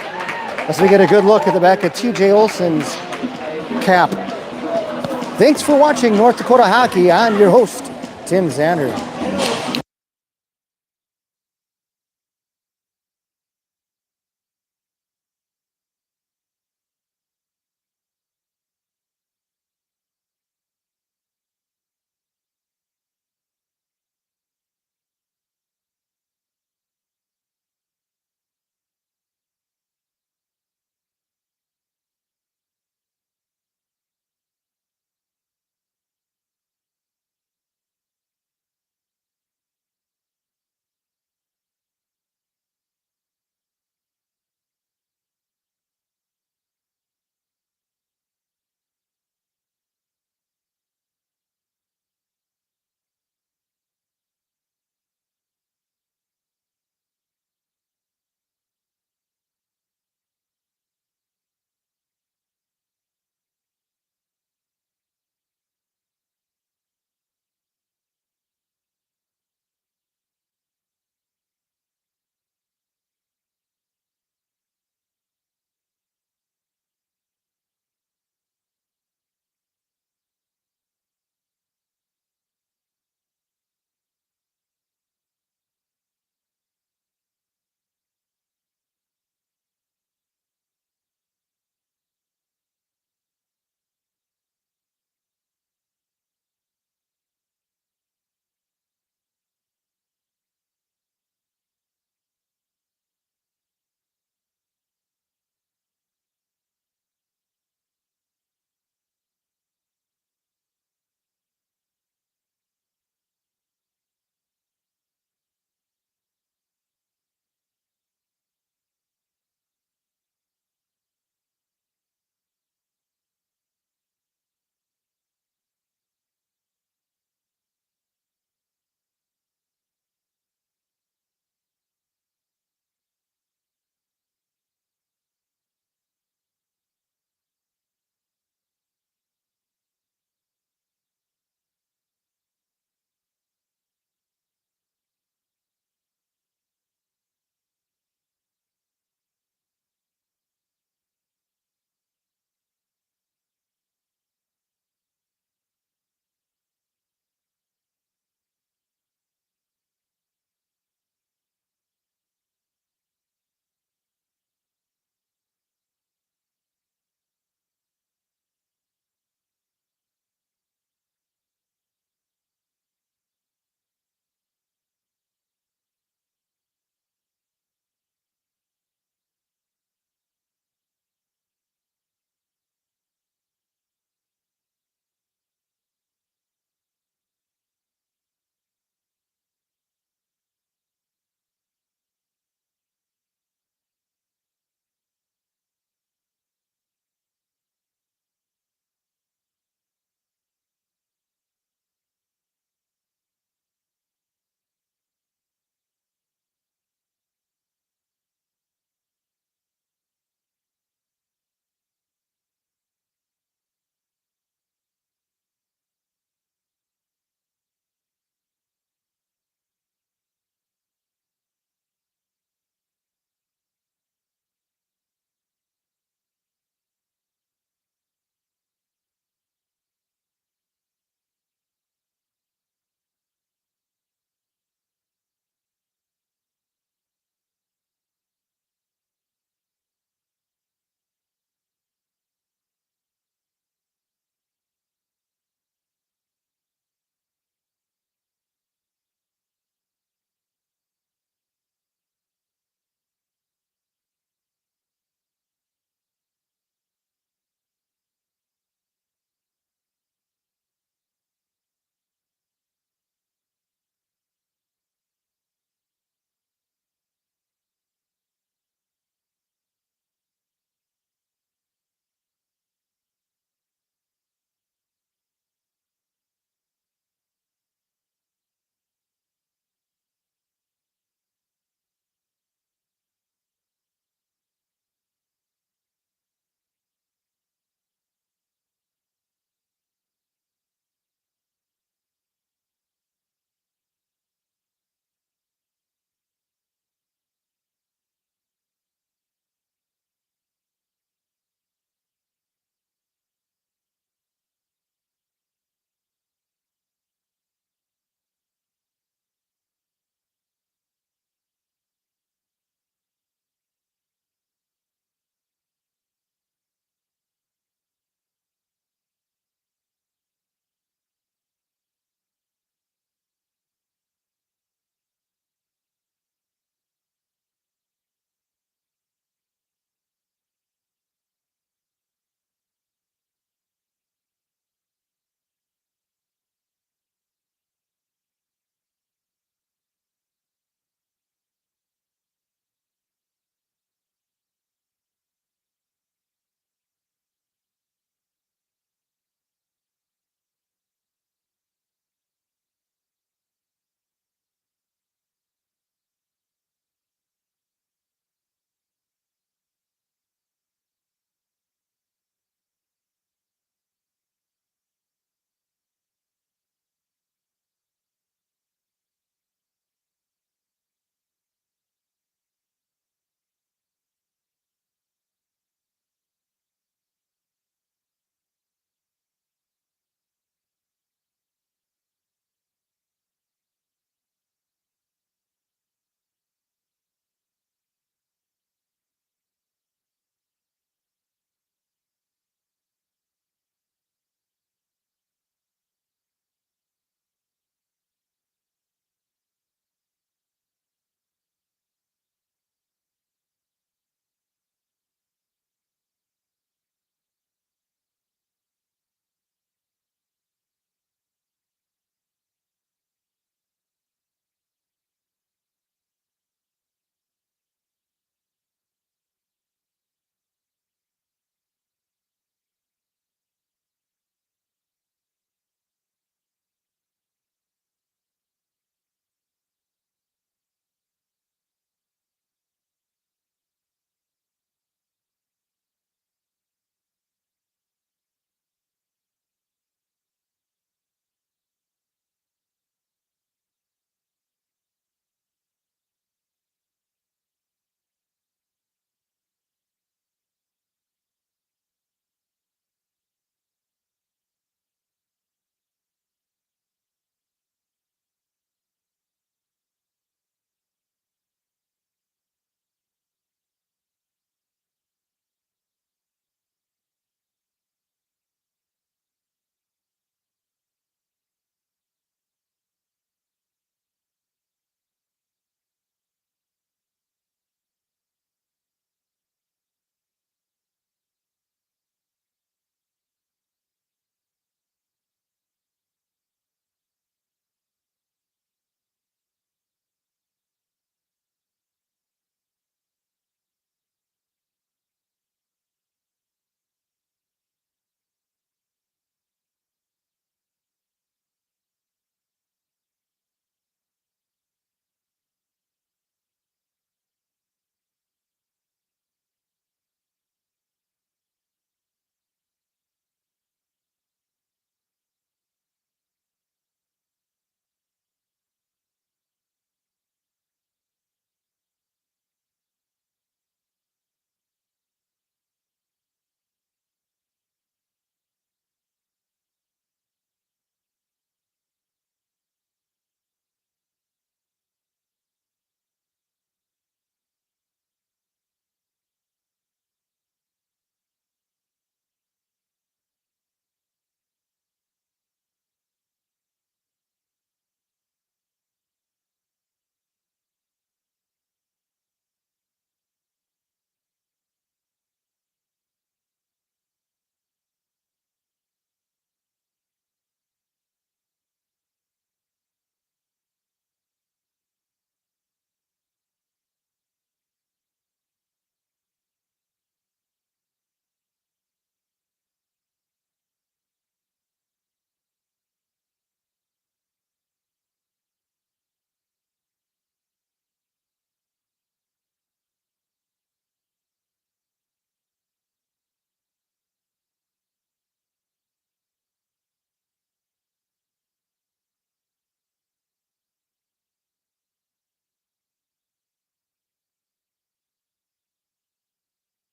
as we get a good look at the back of TJ Olson's cap. Thanks for watching North Dakota Hockey. I'm your host, Tim Zander.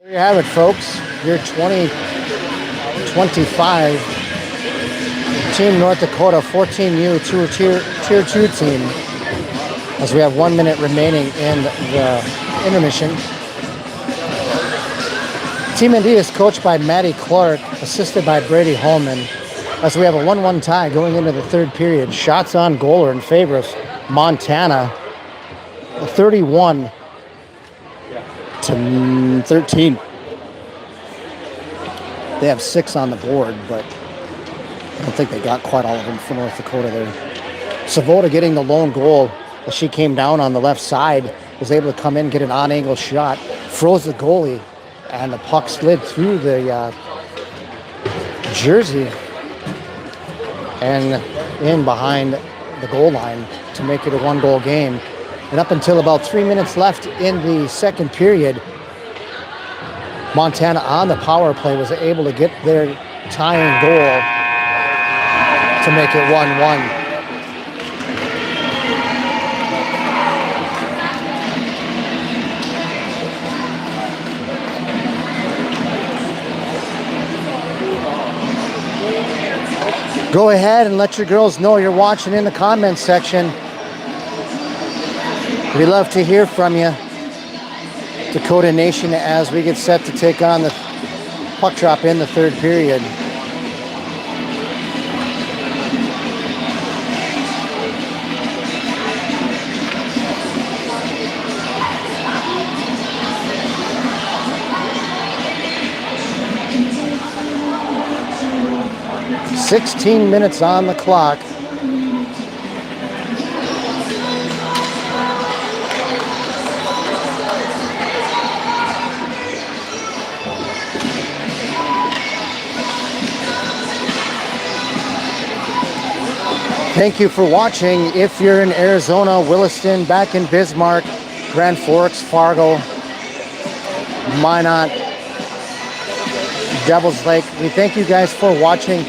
There you have it, folks. Your 2025 Team North Dakota 14U Tier 2 team. As we have 1 minute remaining in the intermission. Team Indy is coached by Maddie Clark, assisted by Brady Holman. As we have a 1-1 tie going into the third period. Shots on goal are in favor of Montana. 31 to 13. They have 6 on the board, but I don't think they got quite all of them for North Dakota there. Savota getting the lone goal. As she came down on the left side, was able to come in, get an on-angle shot, froze the goalie, and the puck slid through the jersey and in behind the goal line to make it a 1-goal game. And up until about 3 minutes left in the second period, Montana on the power play was able to get their tying goal to make it 1-1. Go ahead and let your girls know you're watching in the comments section. We love to hear from you, Dakota Nation, as we get set to take on the puck drop in the third period. "16 minutes on the clock." Thank you for watching. If you're in Arizona, Williston, back in Bismarck, Grand Forks, Fargo, Minot, Devil's Lake, we thank you guys for watching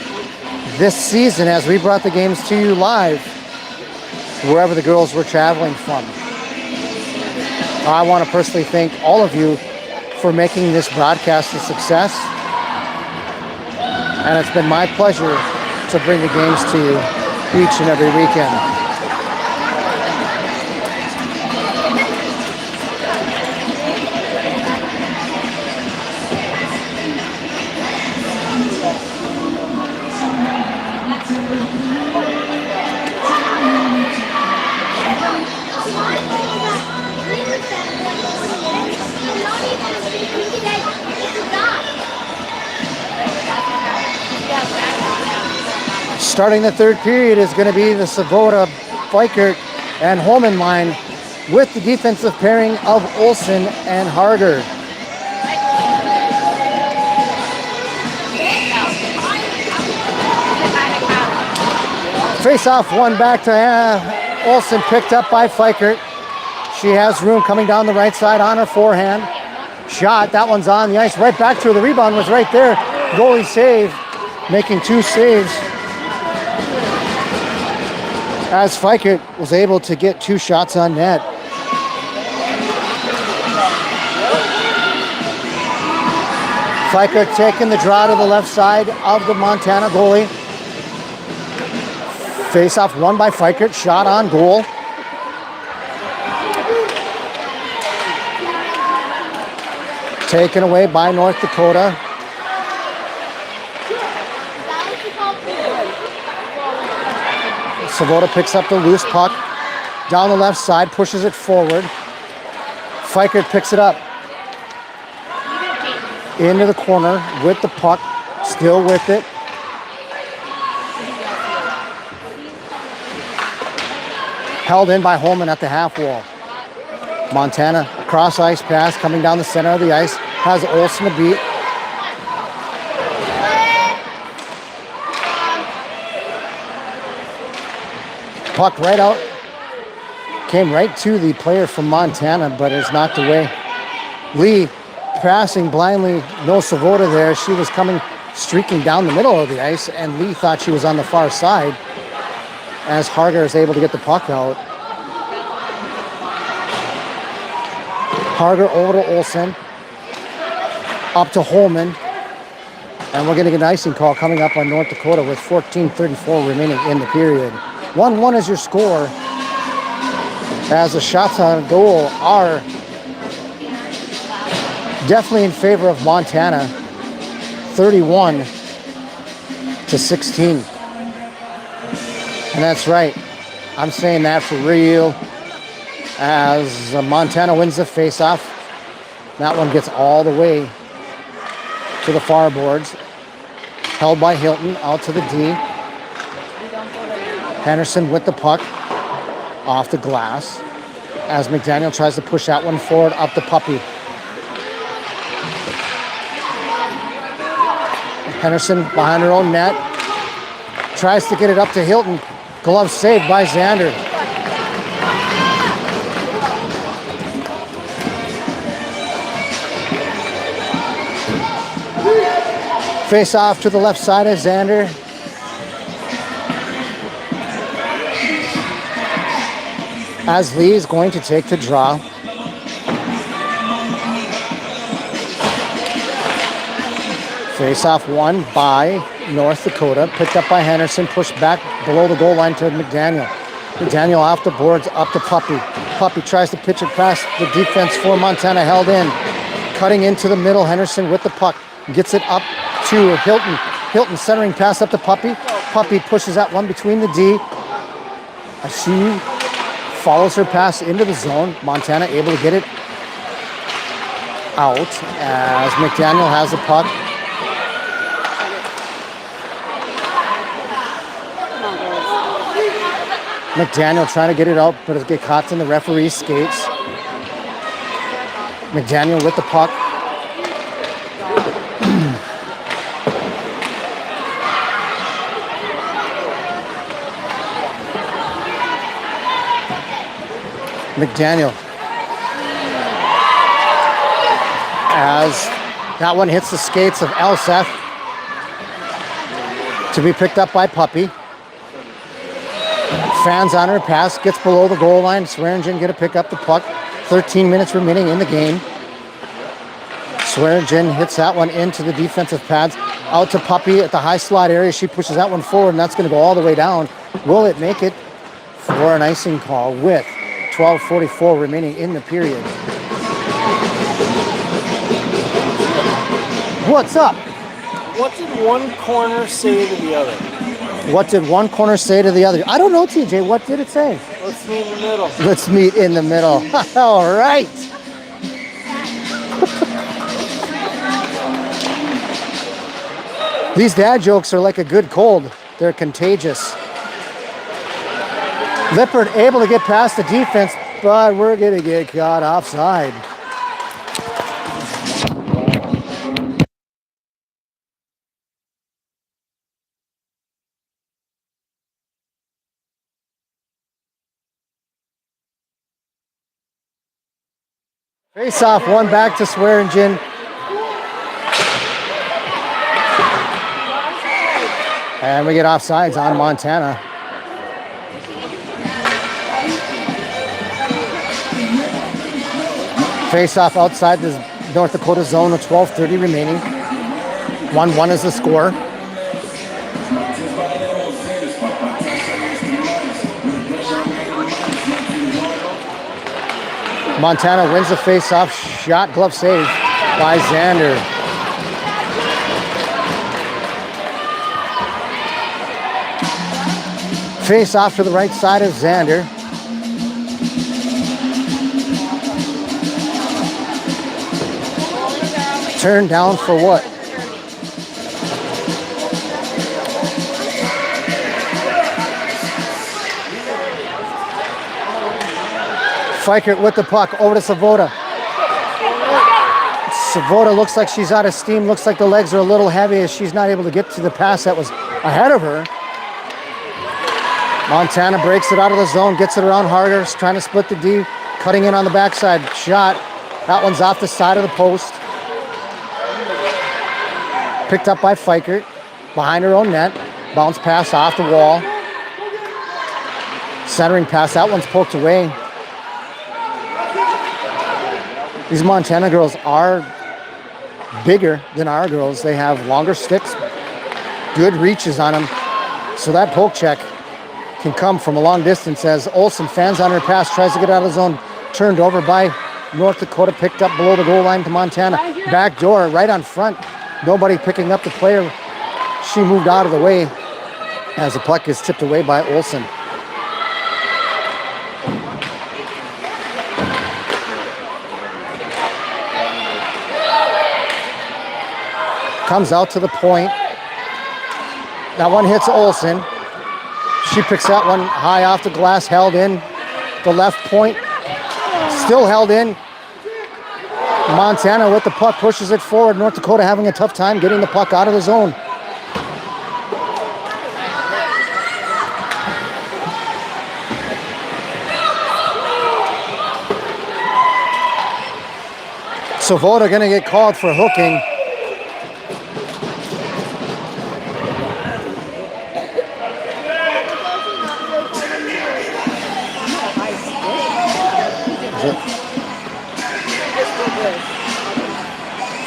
this season as we brought the games to you live wherever the girls were traveling from. I want to personally thank all of you for making this broadcast a success, and it's been my pleasure to bring the games to you each and every weekend. Starting the third period is going to be the Savota, Fikert, and Holman line with the defensive pairing of Olsen and Harder. Face-off one back to Olsen, picked up by Fikert. She has room coming down the right side on her forehand. Shot, that one's on the ice, right back to her. The rebound was right there. Goalie save, making 2 saves, as Fikert was able to get 2 shots on net. Fikert taking the draw to the left side of the Montana goalie. Face-off won by Fikert, shot on goal. Taken away by North Dakota. Savota picks up the loose puck down the left side, pushes it forward. Fikert picks it up into the corner with the puck, still with it. Held in by Holman at the half wall. Montana, cross ice pass coming down the center of the ice, has Olsen to beat. Puck right out, came right to the player from Montana, but is knocked away. Lee passing blindly, no Savota there. She was coming, streaking down the middle of the ice, and Lee thought she was on the far side as Harger is able to get the puck out. Harger over to Olsen. up to Holman. And we're getting an icing call coming up on North Dakota with 14:34 remaining in the period. 1-1 is your score, as the shots on goal are definitely in favor of Montana, 31-16. And that's right, I'm saying that for real, as Montana wins the faceoff. That one gets all the way to the far boards, held by Hilton, out to the D. Henderson with the puck, off the glass, as McDaniel tries to push that one forward, up the Puppy. Henderson behind her own net, tries to get it up to Hilton. Glove saved by Xander. Face off to the left side of Xander. As Lee is going to take the draw. Face off won by North Dakota. Picked up by Henderson. Pushed back below the goal line to McDaniel. McDaniel off the boards, up to Puppy. Puppy tries to pitch it past the defense for Montana, held in. Cutting into the middle, Henderson with the puck. Gets it up to Hilton. Hilton centering pass up to Puppy. Puppy pushes that one between the D. As she follows her pass into the zone. Montana able to get it out as McDaniel has the puck. McDaniel trying to get it out, but it get caught in the referee's skates. McDaniel with the puck. McDaniel, as that one hits the skates of Elseth, to be picked up by Puppy. Fans on her pass, gets below the goal line. Swearingen going to pick up the puck. 13 minutes remaining in the game. Swearingen hits that one into the defensive pads. Out to Puppy at the high slot area. She pushes that one forward, and that's going to go all the way down. Will it make it for an icing call with 12:44 remaining in the period? What's up? What did one corner say to the other? What did one corner say to the other? I don't know, TJ. What did it say? Let's meet in the middle. Let's meet in the middle. All right. These dad jokes are like a good cold. They're contagious. Lippert able to get past the defense, but we're going to get caught offside. Face off, one back to Swearingen. And we get offsides on Montana. Face off outside the North Dakota zone with 12:30 remaining. 1-1 is the score. Montana wins the face-off. Shot, glove save by Xander. Face off to the right side of Xander. Turn down for what? Fikert with the puck over to Savoda. Savoda looks like she's out of steam. Looks like the legs are a little heavy as she's not able to get to the pass that was ahead of her. Montana breaks it out of the zone, gets it around harder, trying to split the D, cutting in on the backside. Shot. That one's off the side of the post. Picked up by Fikert, behind her own net. Bounce pass off the wall. Centering pass, that one's poked away. These Montana girls are bigger than our girls. They have longer sticks, good reaches on them. So that poke check can come from a long distance as Olsen fans on her pass, tries to get out of the zone, turned over by North Dakota, picked up below the goal line to Montana. Back door, right on front. Nobody picking up the player. She moved out of the way as the puck is tipped away by Olsen. Comes out to the point. That one hits Olsen. She picks that one high off the glass, held in. The left point, still held in. Montana with the puck pushes it forward. North Dakota having a tough time getting the puck out of the zone. Svoboda gonna get called for hooking.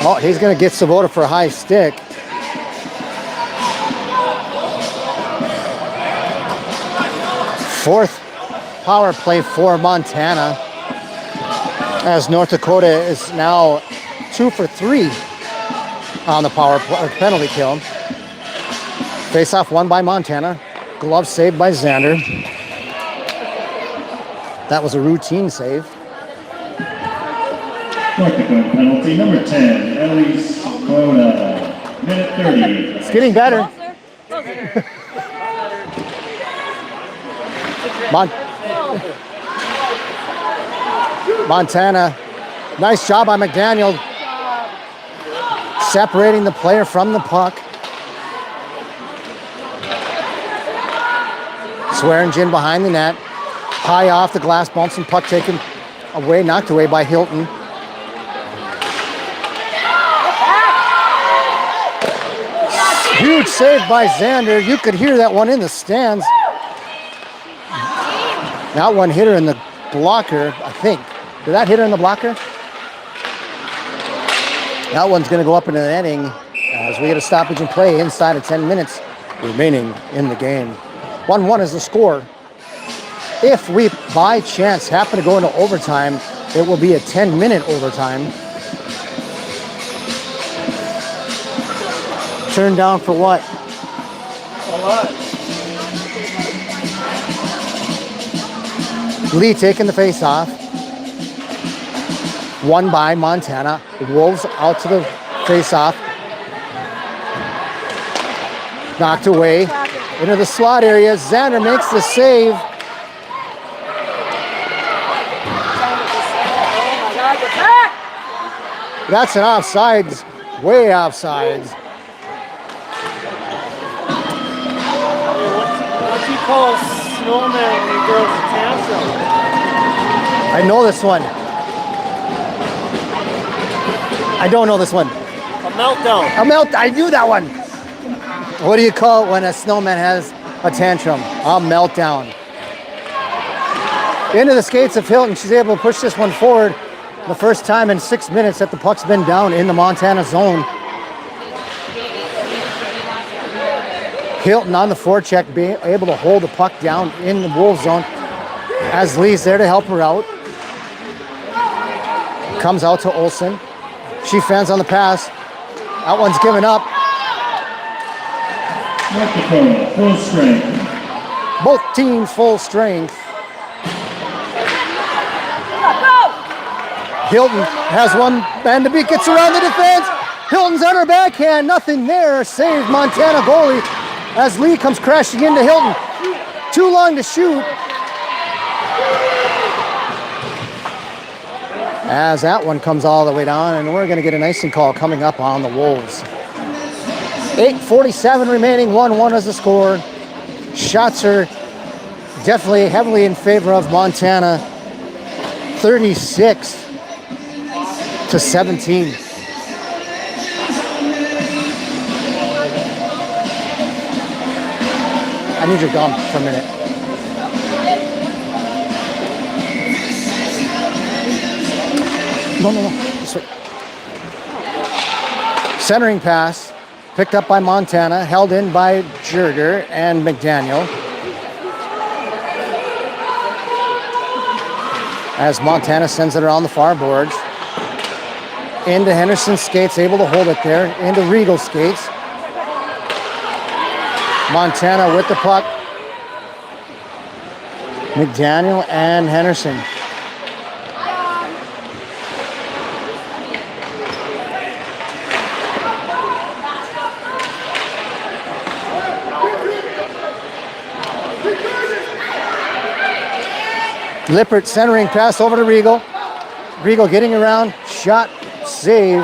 Oh, he's going to get Svoboda for a high stick. Fourth power play for Montana, as North Dakota is now 2 for 3 on the power play, penalty kill. Face-off won by Montana. Glove saved by Xander. That was a routine save. North Dakota penalty number 10, Ellie Svoboda, minute 30. It's getting better. Montana, nice job by McDaniel separating the player from the puck. Swearingen behind the net, high off the glass, bumps and puck taken away, knocked away by Hilton. Huge save by Xander. You could hear that one in the stands. That one hit her in the blocker, I think. Did that hit her in the blocker? That one's going to go up into the netting as we get a stoppage in play inside of 10 minutes remaining in the game. 1-1 is the score. If we, by chance, happen to go into overtime, it will be a 10-minute overtime. Turned down for what? A lot. Lee taking the face off. Won by Montana. Wolves out to the face off. Knocked away into the slot area. Xander makes the save. That's an offsides. Way offsides. What's he call snowman when he throws a tantrum? I know this one. I don't know this one. A meltdown. I knew that one. What do you call it when a snowman has a tantrum? A meltdown. Into the skates of Hilton. She's able to push this one forward. The first time in 6 minutes that the puck's been down in the Montana zone. Hilton on the forecheck, being able to hold the puck down in the Wolves zone as Lee's there to help her out. Comes out to Olsen. She fans on the pass. That one's given up. North Dakota, full strength. Both teams full strength. Hilton has one man to beat, gets around the defense. Hilton's on her backhand, nothing there. Saved Montana goalie as Lee comes crashing into Hilton. Too long to shoot. As that one comes all the way down, and we're going to get an icing call coming up on the Wolves. 8:47 remaining, 1-1 is the score. Shots are definitely heavily in favor of Montana. 36-17. I need your gum for a minute. No. This way. Centering pass picked up by Montana, held in by Jurger and McDaniel. As Montana sends it around the far boards. Into Henderson skates, able to hold it there. Into Regal skates. Montana with the puck. McDaniel and Henderson. Lippert centering pass over to Regal. Regal getting around, shot, save.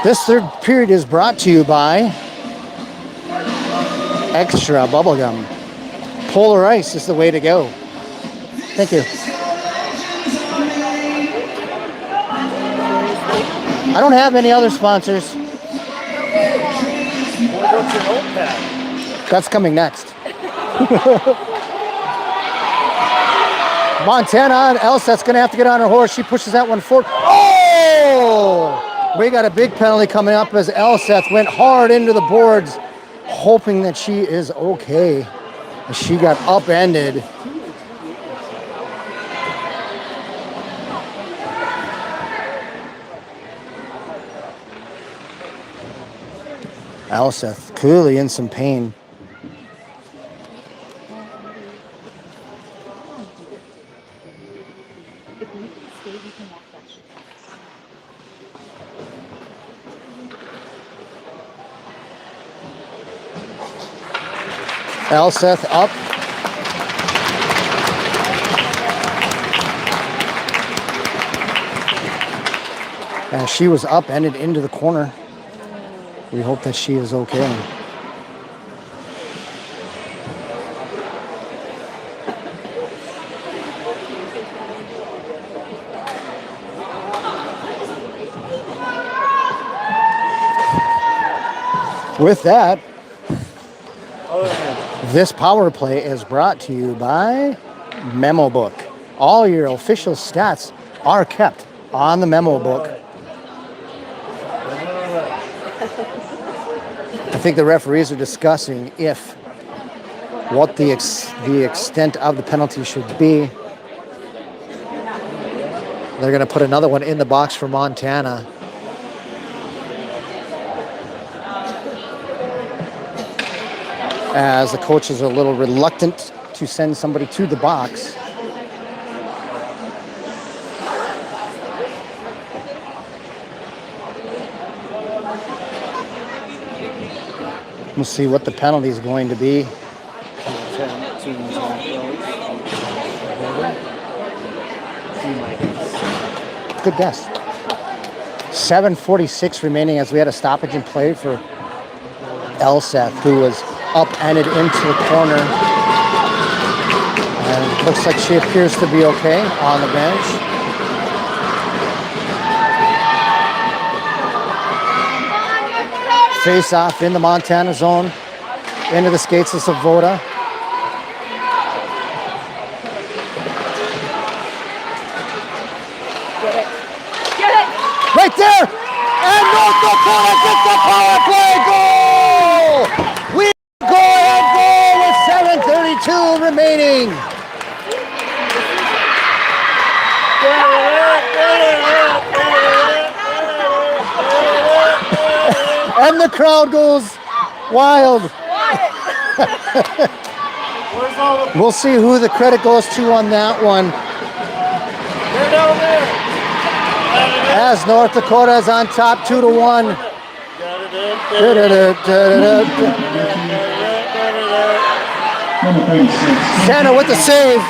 This third period is brought to you by Extra Bubblegum. Polar Ice is the way to go. Thank you. I don't have any other sponsors. What's your notepad? That's coming next. Montana on Elseth's going to have to get on her horse. She pushes that one forward. Oh! We got a big penalty coming up as Elseth went hard into the boards, hoping that she is okay. She got upended. Elseth clearly in some pain. Elseth up. And she was upended into the corner. We hope that she is okay. With that, this power play is brought to you by Memo Book. All your official stats are kept on the Memo Book. I think the referees are discussing what the extent of the penalty should be. They're going to put another one in the box for Montana. As the coaches are a little reluctant to send somebody to the box. We'll see what the penalty is going to be. Good guess. 7:46 remaining as we had a stoppage in play for Elseth, who was upended into the corner. And it looks like she appears to be okay on the bench. Face off in the Montana zone. Into the skates of Savoda. Right there! And North Dakota gets the power play goal! We go ahead goal with 7:32 remaining. And the crowd goes wild. We'll see who the credit goes to on that one. They're down there. As North Dakota is on top 2-1. Santa with the save.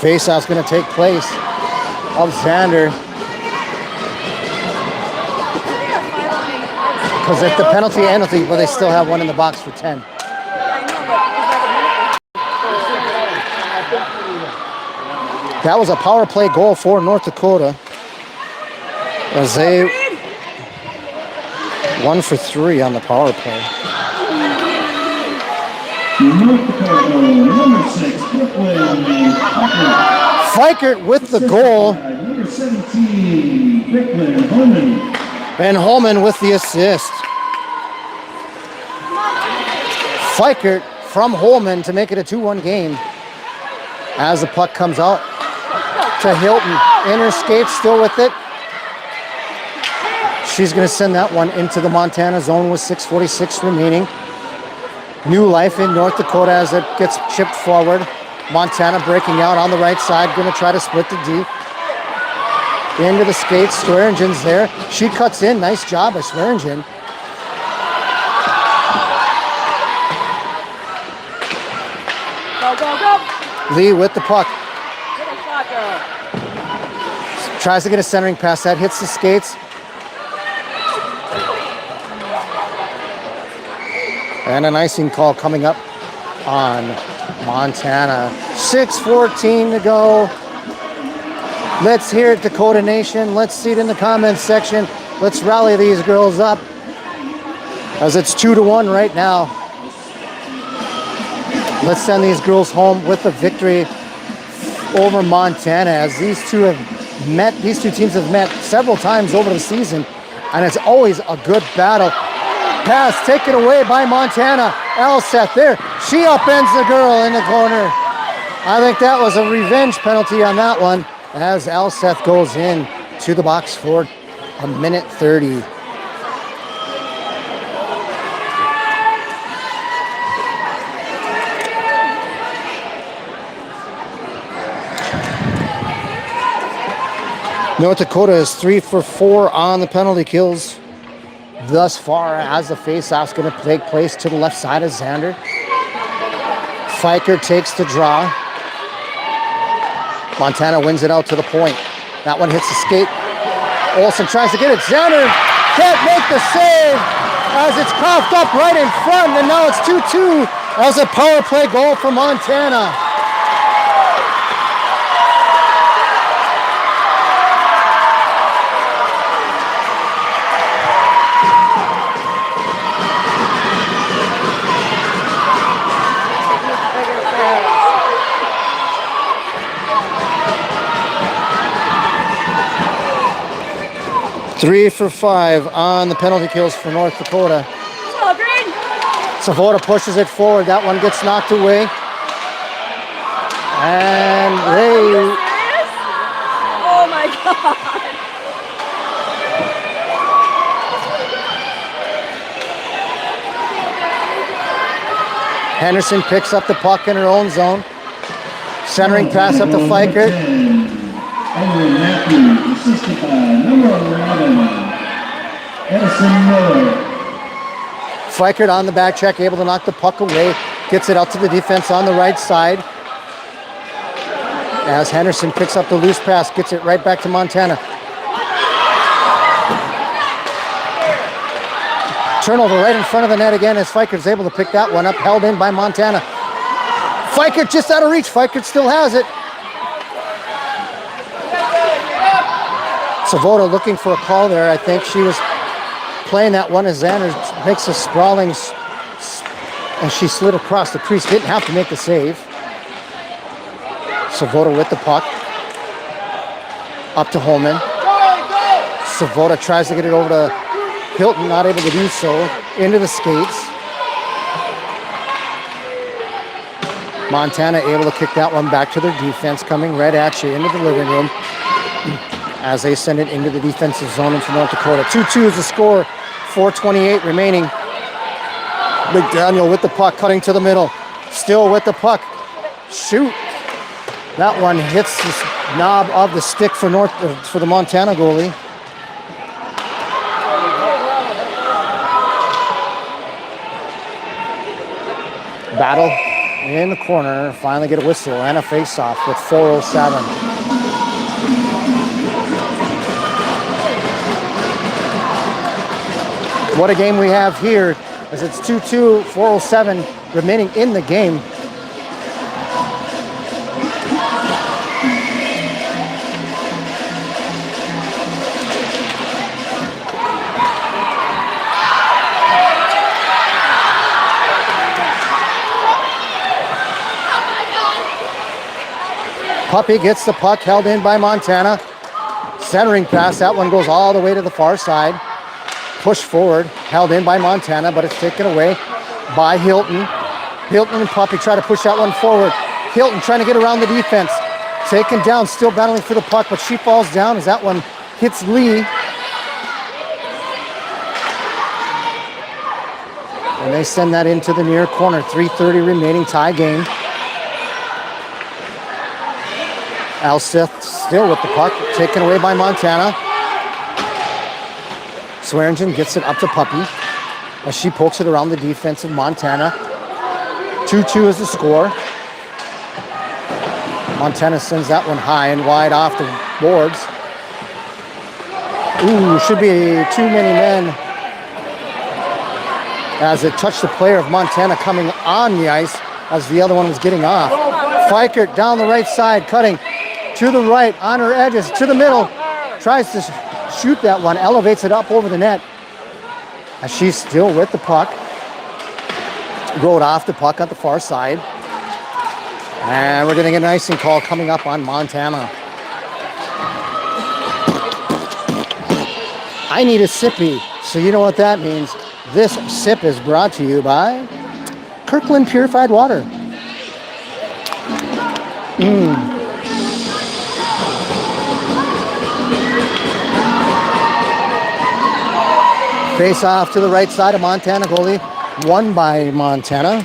Face-off's going to take place of Xander. Because if the penalty penalty, but they still have one in the box for 10. That was a power play goal for North Dakota. As they 1 for 3 on the power play. North Dakota, number 6, Brooklyn Fikert with the goal. Number 17, Brooklyn Holman. And Holman with the assist. Fikert from Holman to make it a 2-1 game. As the puck comes out to Hilton. Inner skates still with it. She's going to send that one into the Montana zone with 6:46 remaining. New life in North Dakota as it gets chipped forward. Montana breaking out on the right side, going to try to split the D. Into the skates, Swearingen's there. She cuts in, nice job by Swearingen. Go, go, go. Lee with the puck. Tries to get a centering pass, that hits the skates. And an icing call coming up on Montana. 6:14 to go. Let's hear it, Dakota Nation. Let's see it in the comments section. Let's rally these girls up as it's 2-1 right now. Let's send these girls home with a victory over Montana as these two teams have met several times over the season, and it's always a good battle. Pass taken away by Montana. Elseth there. She upends the girl in the corner. I think that was a revenge penalty on that one as Elseth goes in to the box for a minute 30. North Dakota is 3 for 4 on the penalty kills thus far as the face-off's going to take place to the left side of Xander. Fikert takes the draw. Montana wins it out to the point. That one hits the skate. Olsen tries to get it. Xander can't make the save as it's coughed up right in front, and now it's 2-2 as a power play goal for Montana. Three for 5 on the penalty kills for North Dakota. Savoda pushes it forward. That one gets knocked away. And they... Oh my God. Henderson picks up the puck in her own zone. Centering pass up to Fikert. Edwin Matthews, assisted by number 11, Edison Miller. Fikert on the back check, able to knock the puck away. Gets it out to the defense on the right side. As Henderson picks up the loose pass, gets it right back to Montana. Turnover right in front of the net again as Fikert's able to pick that one up, held in by Montana. Fikert just out of reach. Fikert still has it. Savoda looking for a call there. I think she was playing that one as Xander makes a sprawling, and she slid across the crease. Didn't have to make the save. Savoda with the puck. Up to Holman. Savoda tries to get it over to Hilton, not able to do so. Into the skates. Montana able to kick that one back to their defense, coming right at you into the living room as they send it into the defensive zone for North Dakota. 2-2 is the score, 4:28 remaining. McDaniel with the puck, cutting to the middle. Still with the puck. Shoot. That one hits the knob of the stick for the Montana goalie. Battle in the corner. Finally get a whistle and a face-off with 4:07. What a game we have here as it's 2-2, 4:07 remaining in the game. Puppy gets the puck, held in by Montana. Centering pass, that one goes all the way to the far side. Push forward, held in by Montana, but it's taken away by Hilton. Hilton and Puppy try to push that one forward. Hilton trying to get around the defense. Taken down, still battling for the puck, but she falls down as that one hits Lee. And they send that into the near corner. 3:30 remaining, tie game. Alseth still with the puck, taken away by Montana. Swearingen gets it up to Puppy as she pokes it around the defense of Montana. 2-2 is the score. Montana sends that one high and wide off the boards. Ooh, should be too many men as it touched the player of Montana coming on the ice as the other one was getting off. Fikert down the right side, cutting to the right, on her edges, to the middle. Tries to shoot that one, elevates it up over the net. As she's still with the puck. Rode off the puck at the far side. And we're getting an icing call coming up on Montana. I need a sippy, so you know what that means. This sip is brought to you by Kirkland Purified Water. Face off to the right side of Montana goalie. Won by Montana.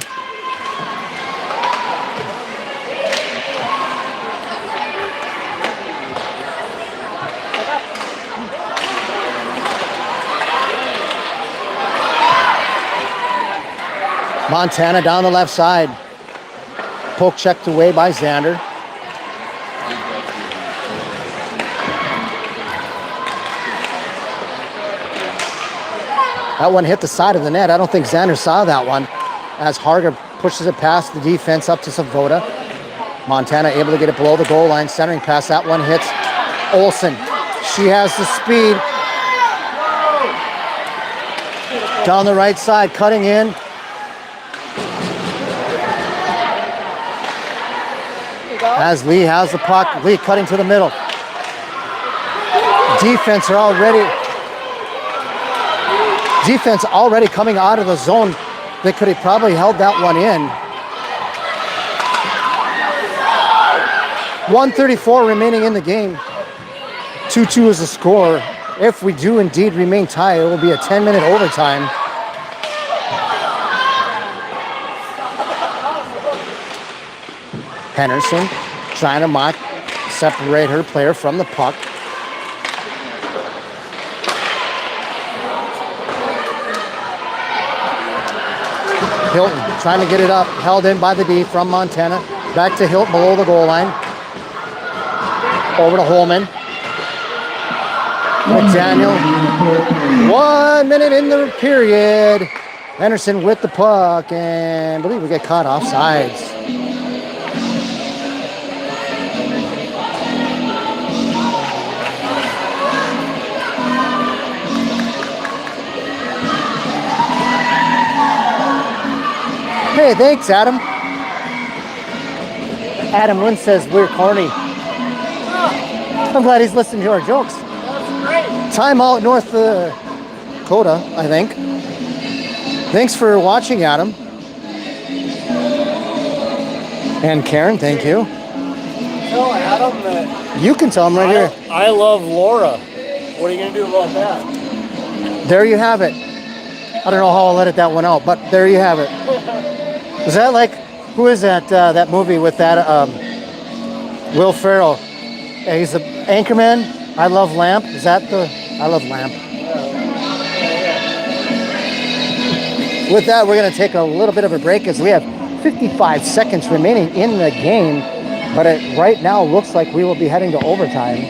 Montana down the left side. Poke checked away by Xander. That one hit the side of the net. I don't think Xander saw that one as Harger pushes it past the defense up to Savoda. Montana able to get it below the goal line. Centering pass. That one hits Olsen. She has the speed. Down the right side, cutting in. As Lee has the puck, Lee cutting to the middle. Defense already coming out of the zone. They could have probably held that one in. 1:34 remaining in the game. 2-2 is the score. If we do indeed remain tied, it will be a 10-minute overtime. Henderson trying to separate her player from the puck. Hilton trying to get it up, held in by the D from Montana. Back to Hilton below the goal line. Over to Holman. McDaniel. 1 minute in the period. Henderson with the puck, and I believe we get caught offsides. Hey, thanks, Adam. Adam Lynn says we're corny. I'm glad he's listening to our jokes. Time out North Dakota, I think. Thanks for watching, Adam. And Karen, thank you. Tell Adam that You can tell him right here. I love Laura. What are you going to do about that? There you have it. I don't know how I'll edit that one out, but there you have it. Is that like, who is that, that movie with that, Will Ferrell? He's the Anchorman, I Love Lamp. Is that the, I Love Lamp. With that, we're gonna take a little bit of a break as we have 55 seconds remaining in the game, but it right now looks like we will be heading to overtime.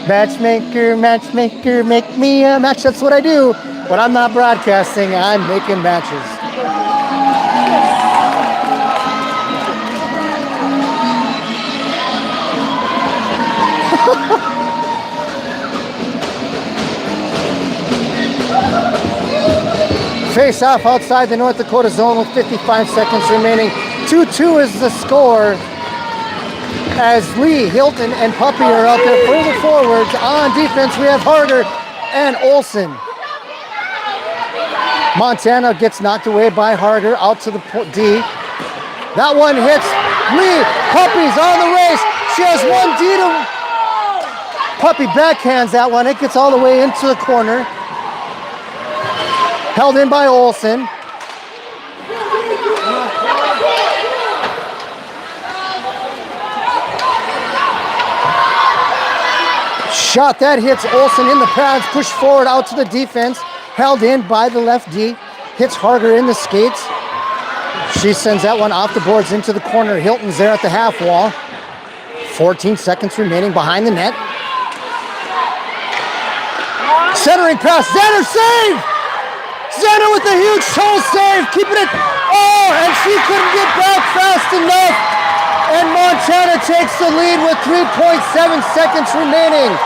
Matchmaker, matchmaker, make me a match. That's what I do. But I'm not broadcasting, I'm making matches. Face off outside the North Dakota zone with 55 seconds remaining. 2-2 is the score as Lee, Hilton, and Puppy are out there further forwards. On defense, we have Harder and Olsen. Montana gets knocked away by Harder out to the D. That one hits Lee. Puppy's on the race. She has one D to... Puppy backhands that one. It gets all the way into the corner. Held in by Olsen. Shot that hits Olsen in the pads, pushed forward out to the defense, held in by the left D, hits Harder in the skates. She sends that one off the boards into the corner. Hilton's there at the half wall. 14 seconds remaining behind the net. Centering pass, Xander save! Xander with a huge toe save, keeping it, oh, and she couldn't get back fast enough. And Montana takes the lead with 3.7 seconds remaining.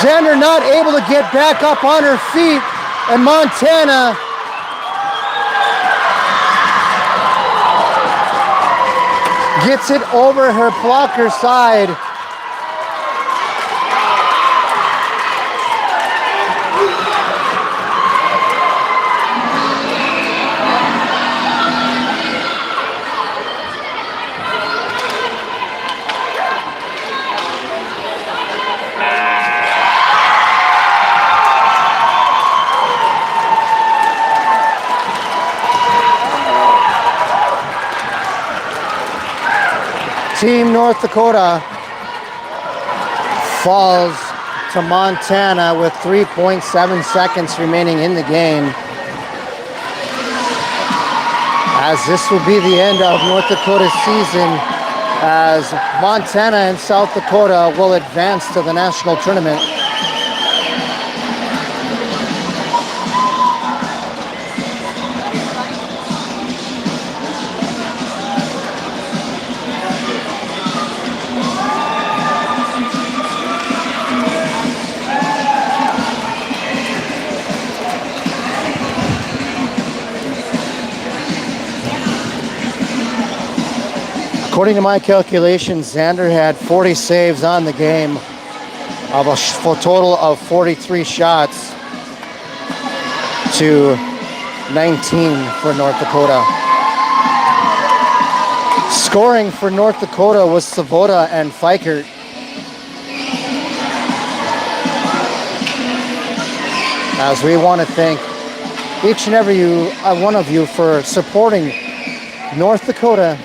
Xander not able to get back up on her feet, and Montana gets it over her blocker side. Team North Dakota falls to Montana with 3.7 seconds remaining in the game. As this will be the end of North Dakota's season, as Montana and South Dakota will advance to the national tournament. According to my calculations, Xander had 40 saves on the game of a total of 43 shots to 19 for North Dakota. Scoring for North Dakota was Savoda and Fikert. As we want to thank each and every one of you for supporting North Dakota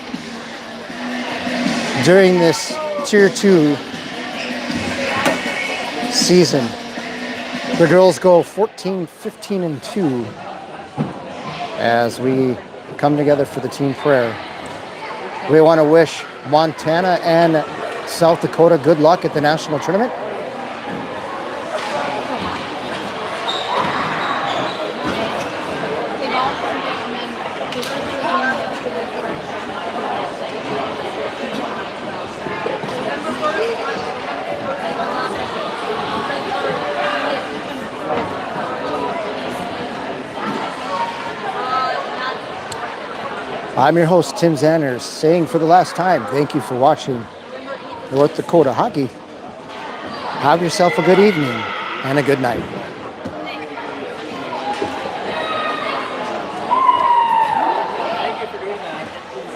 during this Tier 2 season. The girls go 14, 15, and 2 as we come together for the team prayer. We want to wish Montana and South Dakota good luck at the national tournament. I'm your host, Tim Zanders, saying for the last time, thank you for watching North Dakota Hockey. Have yourself a good evening and a good night.